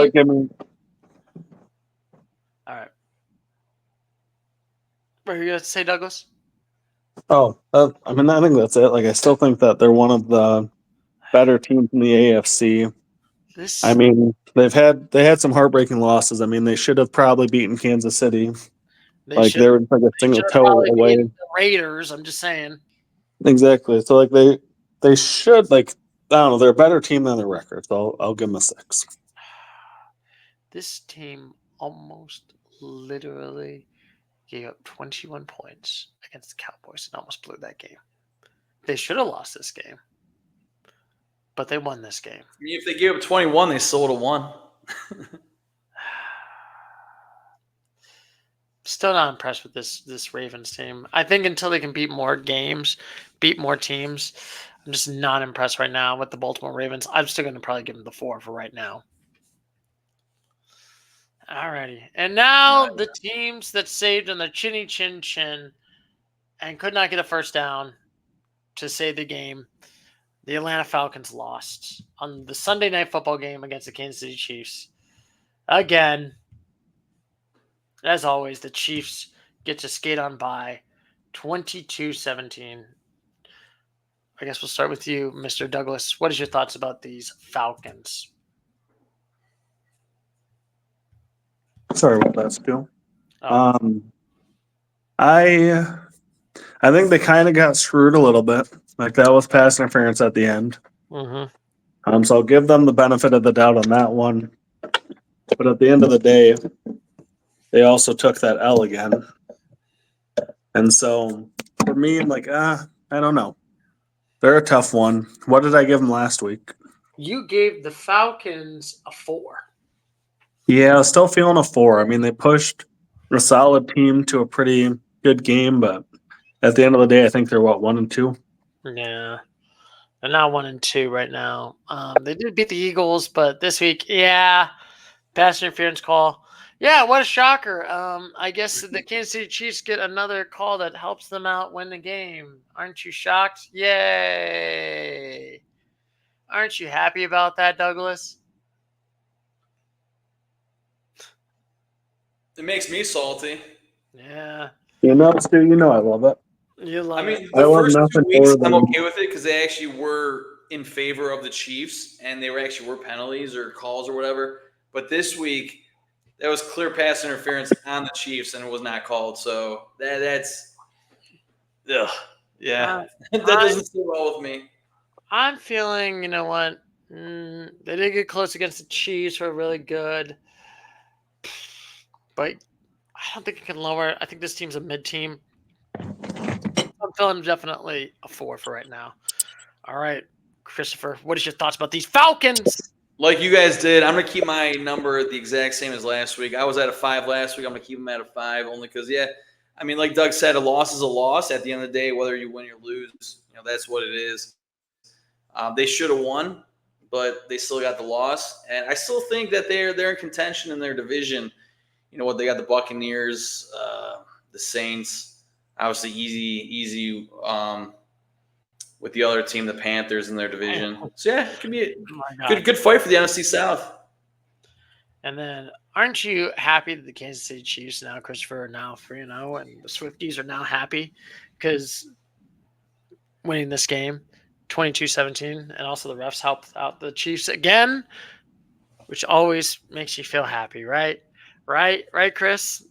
right. What are you going to say, Douglas? Oh, I think that's it. Like, I still think that they're one of the better teams in the AFC. They had some heartbreaking losses. I mean, they should have probably beaten Kansas City. They were just like a single toe away. The Raiders, I'm just saying. Exactly. So like they should, like, I don't know, they're a better team than their record. So I'll give them a 6. This team almost literally gave up 21 points against the Cowboys and almost blew that game. They should have lost this game, but they won this game. I mean, if they gave up 21, they still would have won. Still not impressed with this Ravens team. I think until they can beat more games, beat more teams, I'm just not impressed right now with the Baltimore Ravens. I'm still going to probably give them the 4 for right now. Alrighty. And now the teams that saved on their chinny chin chin and could not get a first down to save the game. The Atlanta Falcons lost on the Sunday Night Football game against the Kansas City Chiefs. Again, as always, the Chiefs get to skate on by 22-17. I guess we'll start with you, Mr. Douglas. What is your thoughts about these Falcons? Sorry about that, Stu. I think they kind of got screwed a little bit. Like, that was pass interference at the end. Mm-hmm. So I'll give them the benefit of the doubt on that one. But at the end of the day, they also took that L again. And so for me, I'm like, I don't know. They're a tough one. What did I give them last week? You gave the Falcons a 4. Yeah, I was still feeling a 4. I mean, they pushed a solid team to a pretty good game, but at the end of the day, I think they're 1-2. Yeah, they're now 1-2 right now. They did beat the Eagles, but this week, pass interference call. Yeah, what a shocker. I guess the Kansas City Chiefs get another call that helps them out win the game. Aren't you shocked? Yay! Aren't you happy about that, Douglas? It makes me salty. Yeah. Stu, I love it. You love it. The first 2 weeks, I'm okay with it because they actually were in favor of the Chiefs, and they were penalties or calls or whatever. But this week, that was clear pass interference on the Chiefs, and it was not called. So that's, ugh, yeah, that doesn't sit well with me. I'm feeling, you know what? They did get close against the Chiefs, who are really good. But I don't think it can lower. I think this team's a mid-team. I'm feeling definitely a 4 for right now. All right, Christopher, what is your thoughts about these Falcons? Like you guys did, I'm going to keep my number the exact same as last week. I was at a 5 last week. I'm going to keep them at a 5 only because, like Doug said, a loss is a loss. At the end of the day, whether you win or lose, that's what it is. They should have won, but they still got the loss. And I still think that they're in contention in their division. They got the Buccaneers, the Saints, obviously easy with the other team, the Panthers, in their division. So, it could be a good fight for the NFC South. And then, aren't you happy that the Kansas City Chiefs now, Christopher, are now 3-0, and the Swifties are now happy because winning this game 22-17, and also the refs helped out the Chiefs again, which always makes you feel happy, right? Right, Chris?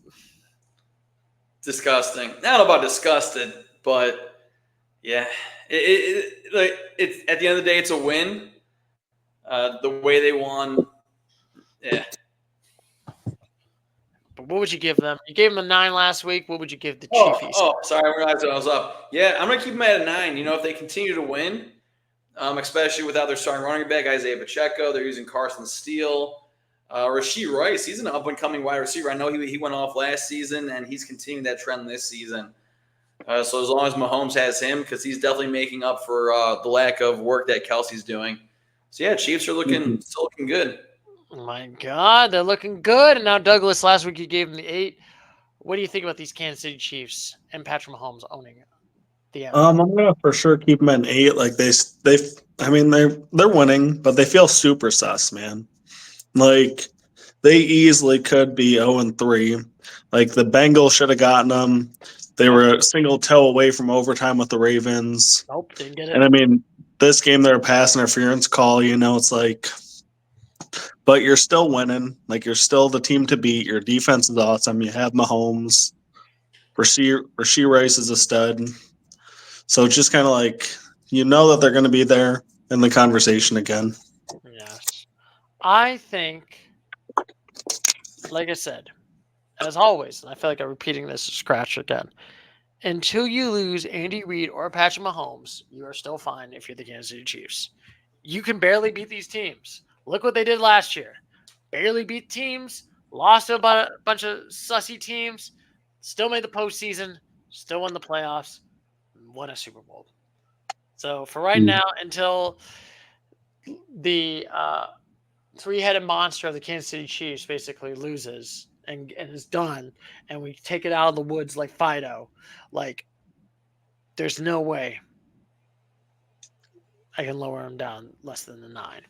Disgusting. I don't know about disgusted, but yeah, it's at the end of the day, it's a win. The way they won, yeah. But what would you give them? You gave them a 9 last week. What would you give the Chiefies? Sorry, I realized I was up. Yeah, I'm gonna keep them at a 9. If they continue to win, especially without their starting running back Isaiah Pacheco, they're using Carson Steele. Rashee Rice, he's an up-and-coming wide receiver. I know he went off last season, and he's continuing that trend this season. So as long as Mahomes has him, because he's definitely making up for the lack of work that Kelsey's doing. So, yeah, Chiefs are still looking good. Oh my God, they're looking good. And now, Douglas, last week you gave them the 8. What do you think about these Kansas City Chiefs and Patrick Mahomes owning the NFL? I'm gonna for sure keep them at 8. Like they're winning, but they feel super sus, man. Like they easily could be 0-3. Like the Bengals should have gotten them. They were a single toe away from overtime with the Ravens. Nope, didn't get it. And I mean, this game they're a pass interference call. It's like, but you're still winning. Like you're still the team to beat. Your defense is awesome. You have Mahomes. Rashee Rice is a stud. So it's just kind of like that they're going to be there in the conversation again. Yes. I think, like I said, as always, and I feel like I'm repeating this scratch again, until you lose Andy Reid or Patrick Mahomes, you are still fine if you're the Kansas City Chiefs. You can barely beat these teams. Look what they did last year. Barely beat teams, lost to a bunch of sussy teams, still made the postseason, still won the playoffs, won a Super Bowl. So for right now, until the three-headed monster of the Kansas City Chiefs basically loses and is done, and we take it out of the woods like Fido, like there's no way I can lower him down less than the 9.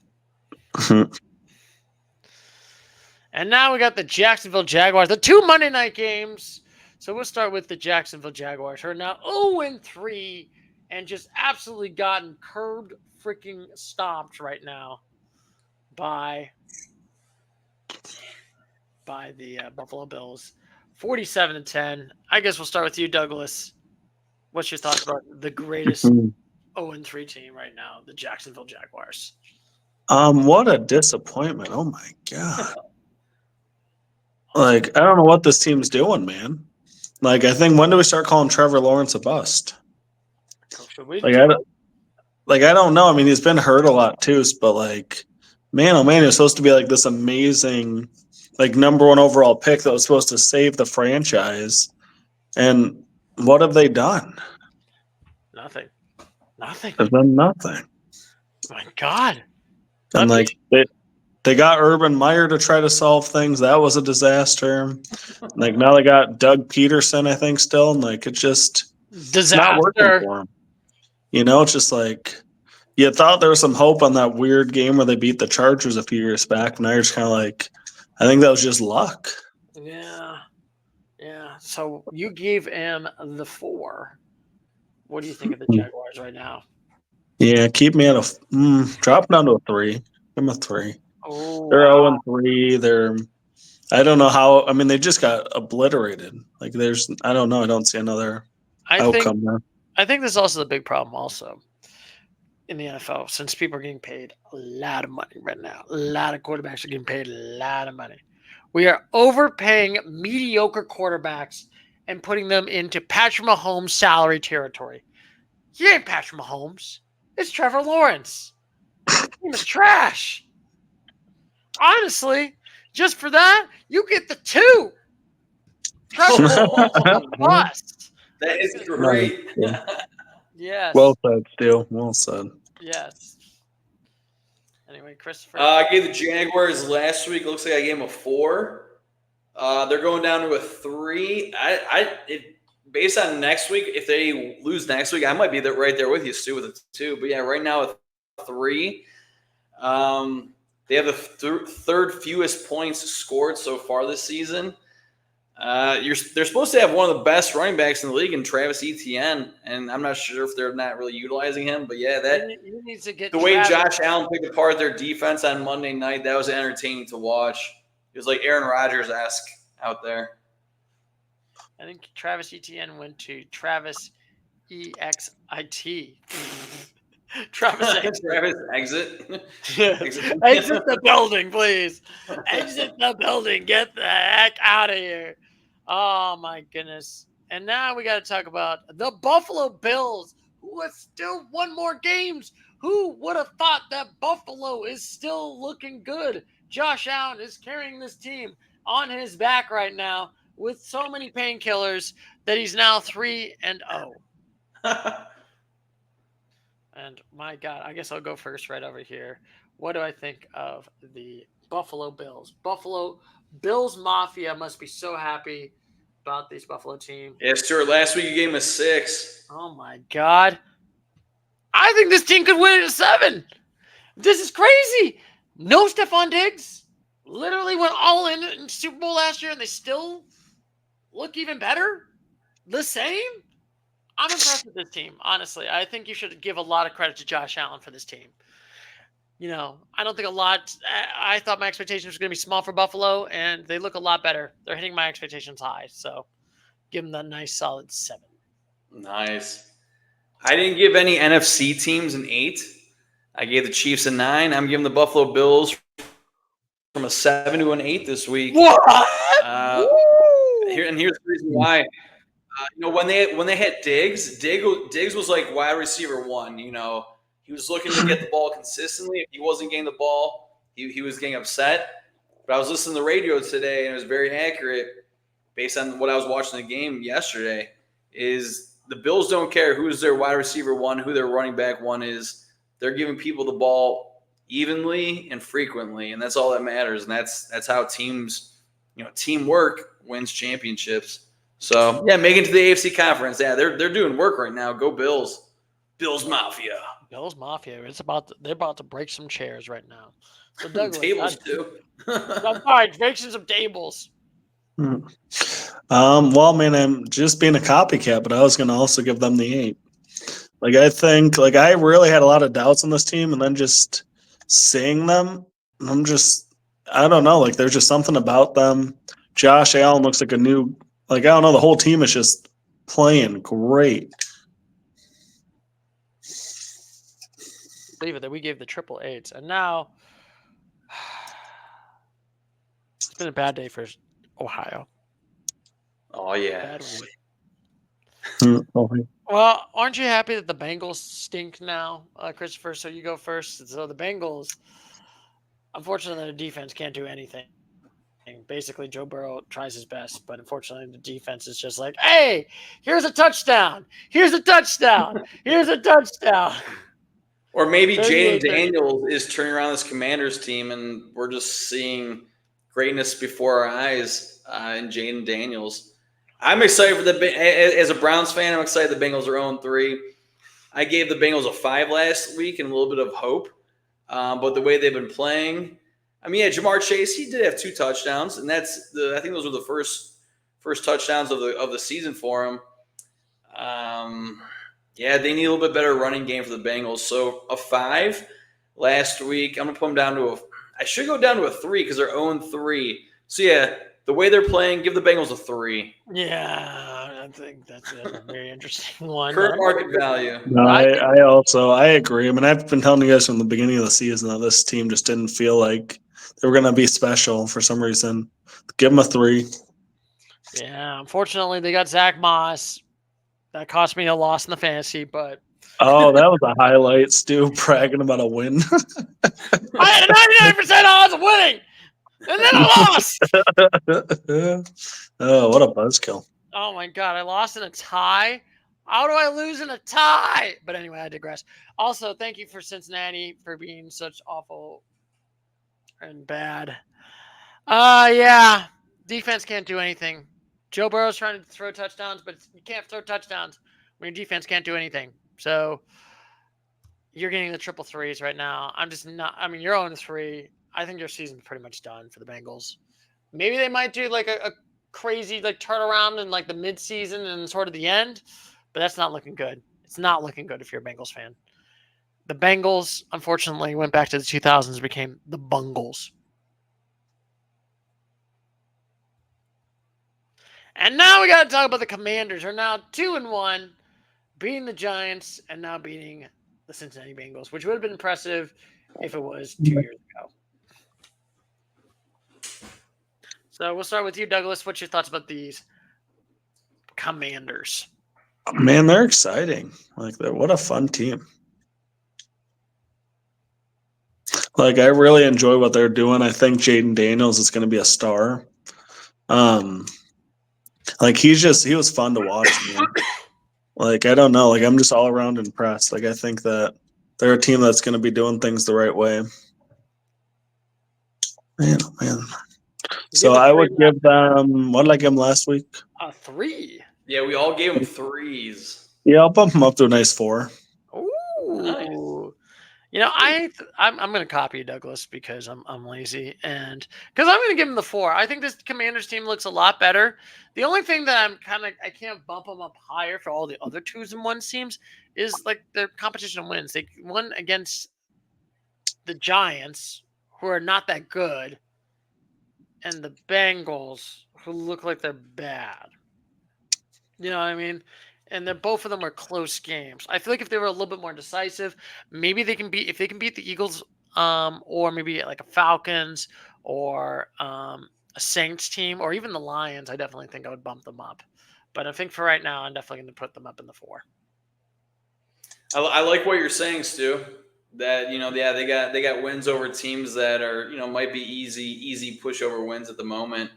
And now we got the Jacksonville Jaguars, the 2 Monday night games. So we'll start with the Jacksonville Jaguars, who are now 0-3 and just absolutely gotten curbed freaking stomped right now by the Buffalo Bills. 47-10. I guess we'll start with you, Douglas. What's your thoughts about the greatest 0-3 team right now, the Jacksonville Jaguars? What a disappointment. Oh my God. Like, I don't know what this team's doing, man. Like, I think when do we start calling Trevor Lawrence a bust? I don't know. I mean, he's been hurt a lot too, but like, man, oh man, he was supposed to be like this amazing, like number 1 overall pick that was supposed to save the franchise. And what have they done? Nothing. There's been nothing. My God. And like they got Urban Meyer to try to solve things. That was a disaster. Like now they got Doug Peterson, I think, still, and like it's just not working for him. It's just like you thought there was some hope on that weird game where they beat the Chargers a few years back. Now you're just kind of like, I think that was just luck. Yeah. So you gave him the 4. What do you think of the Jaguars right now? Yeah, keep me at drop down to a 3. Give them a 3. Oh, they're 0-3. I don't know how. I mean, they just got obliterated. Like I don't know. I don't see another outcome there. I think this is also the big problem also in the NFL, since people are getting paid a lot of money right now. A lot of quarterbacks are getting paid a lot of money. We are overpaying mediocre quarterbacks and putting them into Patrick Mahomes salary territory. He ain't Patrick Mahomes. It's Trevor Lawrence. His team is trash. Honestly, just for that, you get the 2. Trevor Lawrence bust. That is great. Yes. Well said, Steele. Well said. Yes. Anyway, Christopher. I gave the Jaguars last week. Looks like I gave them a 4. They're going down to a 3. Based on next week, if they lose next week, I might be right there with you, Stu, with a 2. But yeah, right now a 3. They have the third fewest points scored so far this season. They're supposed to have one of the best running backs in the league in Travis Etienne, and I'm not sure if they're not really utilizing him. But yeah, he needs to get the way Travis. Josh Allen picked apart their defense on Monday night, that was entertaining to watch. It was like Aaron Rodgers-esque out there. I think Travis Etienne went to Travis EXIT. Travis exit. Travis exit. Exit the building, please. Exit the building. Get the heck out of here. Oh my goodness. And now we got to talk about the Buffalo Bills, who have still won more games. Who would have thought that Buffalo is still looking good? Josh Allen is carrying this team on his back right now with so many painkillers that he's now 3-0. And my God, I guess I'll go first right over here. What do I think of the Buffalo Bills? Buffalo Bills Mafia must be so happy about this Buffalo team. Yeah, Stuart, last week you gave him a 6. Oh my God. I think this team could win it a 7. This is crazy. No Stephon Diggs. Literally went all in Super Bowl last year and they still look even better. The same. I'm impressed with this team, honestly. I think you should give a lot of credit to Josh Allen for this team. You know, I don't think a lot. I thought my expectations were going to be small for Buffalo, and they look a lot better. They're hitting my expectations high. So give them that nice solid 7. Nice. I didn't give any NFC teams an 8. I gave the Chiefs a 9. I'm giving the Buffalo Bills from a 7 to an 8 this week. What? Here's the reason why. When they had Diggs was like wide receiver 1. You know, he was looking to get the ball consistently. If he wasn't getting the ball, he was getting upset. But I was listening to the radio today, and it was very accurate based on what I was watching the game yesterday. Is the Bills don't care who's their wide receiver 1, who their running back 1 is. They're giving people the ball evenly and frequently, and that's all that matters. And that's how teams, teamwork wins championships. So yeah, making it to the AFC conference. Yeah, they're doing work right now. Go Bills. Bills Mafia. Bills Mafia. They're about to break some chairs right now. So Douglas, tables too. I'm sorry, breaking some tables. Well, man, I'm just being a copycat, but I was going to also give them the 8. Like, I think, I really had a lot of doubts on this team, and then just seeing them, I don't know, there's just something about them. Josh Allen looks like a new, I don't know, the whole team is just playing great. Believe it that we gave the triple 8s, and now it's been a bad day for Ohio. Oh yeah. Well, aren't you happy that the Bengals stink now, Christopher? So you go first. So the Bengals, unfortunately, the defense can't do anything. Basically, Joe Burrow tries his best, but unfortunately, the defense is just like, hey, here's a touchdown. Here's a touchdown. Here's a touchdown. Or maybe Jaden Daniels is turning around this Commanders team, and we're just seeing greatness before our eyes in Jaden Daniels. I'm excited for as a Browns fan, I'm excited the Bengals are 0-3. I gave the Bengals a 5 last week and a little bit of hope. But the way they've been playing, Jamar Chase, he did have 2 touchdowns, and I think those were the first touchdowns of the season for him. Yeah, they need a little bit better running game for the Bengals. So a 5 last week. I'm gonna put them down to I should go down to a 3 because they're 0-3. So yeah, the way they're playing, give the Bengals a 3. Yeah, I think that's a very interesting one. Current market value. No, I agree. I've been telling you guys from the beginning of the season that this team just didn't feel like they were gonna be special for some reason. Give them a 3. Yeah, unfortunately, they got Zach Moss. That cost me a loss in the fantasy, but oh, that was a highlight. Stu bragging about a win. I had a 99% odds of winning, and then I lost. Oh, what a buzzkill! Oh my God, I lost in a tie. How do I lose in a tie? But anyway, I digress. Also, thank you for Cincinnati for being such awful and bad. Yeah, defense can't do anything. Joe Burrow's trying to throw touchdowns, but you can't throw touchdowns when your defense can't do anything. So you're getting the triple 3s right now. I'm just not. You're 0-3. I think your season's pretty much done for the Bengals. Maybe they might do like a crazy like turnaround in like the mid-season and sort of the end, but that's not looking good. It's not looking good if you're a Bengals fan. The Bengals, unfortunately, went back to the 2000s and became the Bungles. And now we got to talk about the Commanders. Are now 2-1, beating the Giants and now beating the Cincinnati Bengals, which would have been impressive if it was 2 years ago. So we'll start with you, Douglas. What's your thoughts about these Commanders? Man, they're exciting. Like, what a fun team. Like, I really enjoy what they're doing. I think Jaden Daniels is going to be a star. Like, he was fun to watch, man. Like, I don't know. Like, I'm just all around impressed. Like, I think that they're a team that's going to be doing things the right way. Man, oh man. So I would give them, what did I give them last week? 3. Yeah, we all gave them 3s. Yeah, I'll bump them up to a nice 4. Ooh. Nice. You know, I'm going to copy Douglas because I'm lazy and because I'm going to give him the 4. I think this Commanders team looks a lot better. The only thing that I can't bump them up higher for all the other 2s and 1s teams is like their competition wins. They won against the Giants, who are not that good, and the Bengals, who look like they're bad. You know what I mean? And both of them are close games. I feel like if they were a little bit more decisive, maybe they can beat the Eagles, or maybe like a Falcons or a Saints team, or even the Lions. I definitely think I would bump them up. But I think for right now, I'm definitely going to put them up in the 4. I like what you're saying, Stu. That they got wins over teams that are might be easy pushover wins at the moment.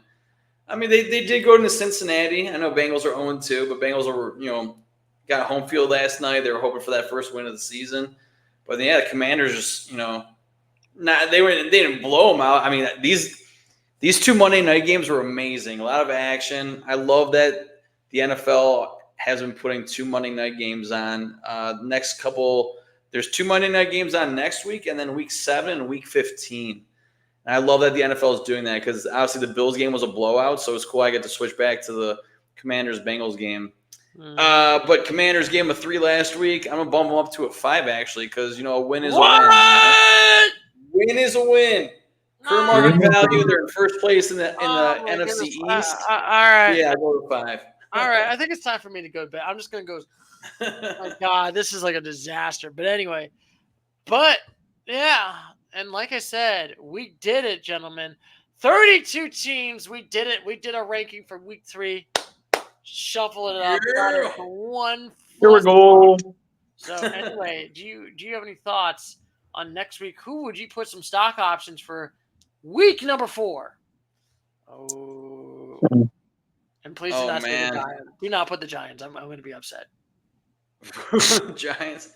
I mean, they did go into Cincinnati. I know Bengals are 0-2, but Bengals were got home field last night. They were hoping for that first win of the season. But yeah, the Commanders just they didn't blow them out. I mean, these 2 Monday night games were amazing. A lot of action. I love that the NFL has been putting 2 Monday night games on. Next couple, there's 2 Monday night games on next week, and then week 7 and week 15. And I love that the NFL is doing that because obviously the Bills game was a blowout, so it's cool I get to switch back to the Commanders-Bengals game. But Commanders gave them a 3 last week. I'm going to bump them up to a 5, actually, because, a win is a win. Win is a win. Current market value, they're in first place in the NFC East. All right. Yeah, I'll go to 5. All right. I think it's time for me to go to bed. I'm just going to go. Oh my God, this is like a disaster. But anyway, yeah. And like I said, we did it, gentlemen. 32 teams. We did it. We did our ranking for week 3. Shuffle it up. Yeah. One. Here we go. So anyway, do you have any thoughts on next week? Who would you put some stock options for week number 4? Oh. And please do not say the Giants. Do not put the Giants. I'm going to be upset. Giants.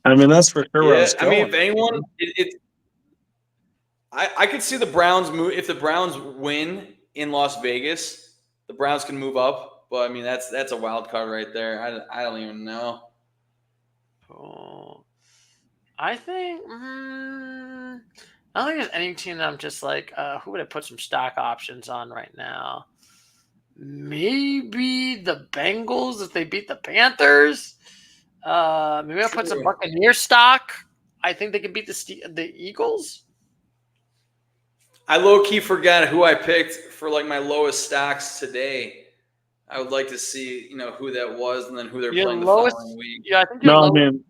I mean, that's for sure. Yeah, I mean, if anyone, I could see the Browns move. If the Browns win in Las Vegas, the Browns can move up. But I mean, that's a wild card right there. I don't even know. Oh, I think I don't think there's any team that I'm just like, who would I put some stock options on right now? Maybe the Bengals if they beat the Panthers. Maybe I'll put some Buccaneer stock. I think they can beat the Eagles. I low-key forgot who I picked for like my lowest stocks today. I would like to see, who that was and then who they're playing the following week. Yeah, I think I mean,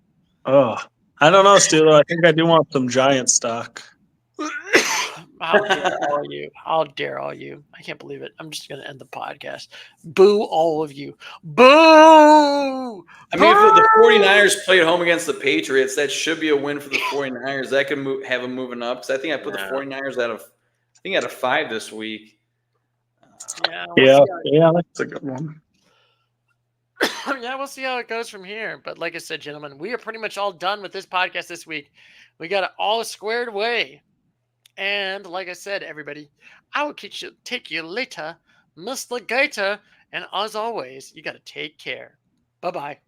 I don't know, Stu. I think I do want some Giant stock. How dare all you? How dare all you? I can't believe it. I'm just going to end the podcast. Boo all of you. Boo! I mean, if the 49ers play at home against the Patriots, that should be a win for the 49ers. That could have them moving up because I think I put the 49ers out of 5 this week. Yeah, that's a good one. Yeah, we'll see how it goes from here. But like I said, gentlemen, we are pretty much all done with this podcast this week. We got it all squared away. And like I said, everybody, I will take you later, Mr. Gator. And as always, you got to take care. Bye-bye.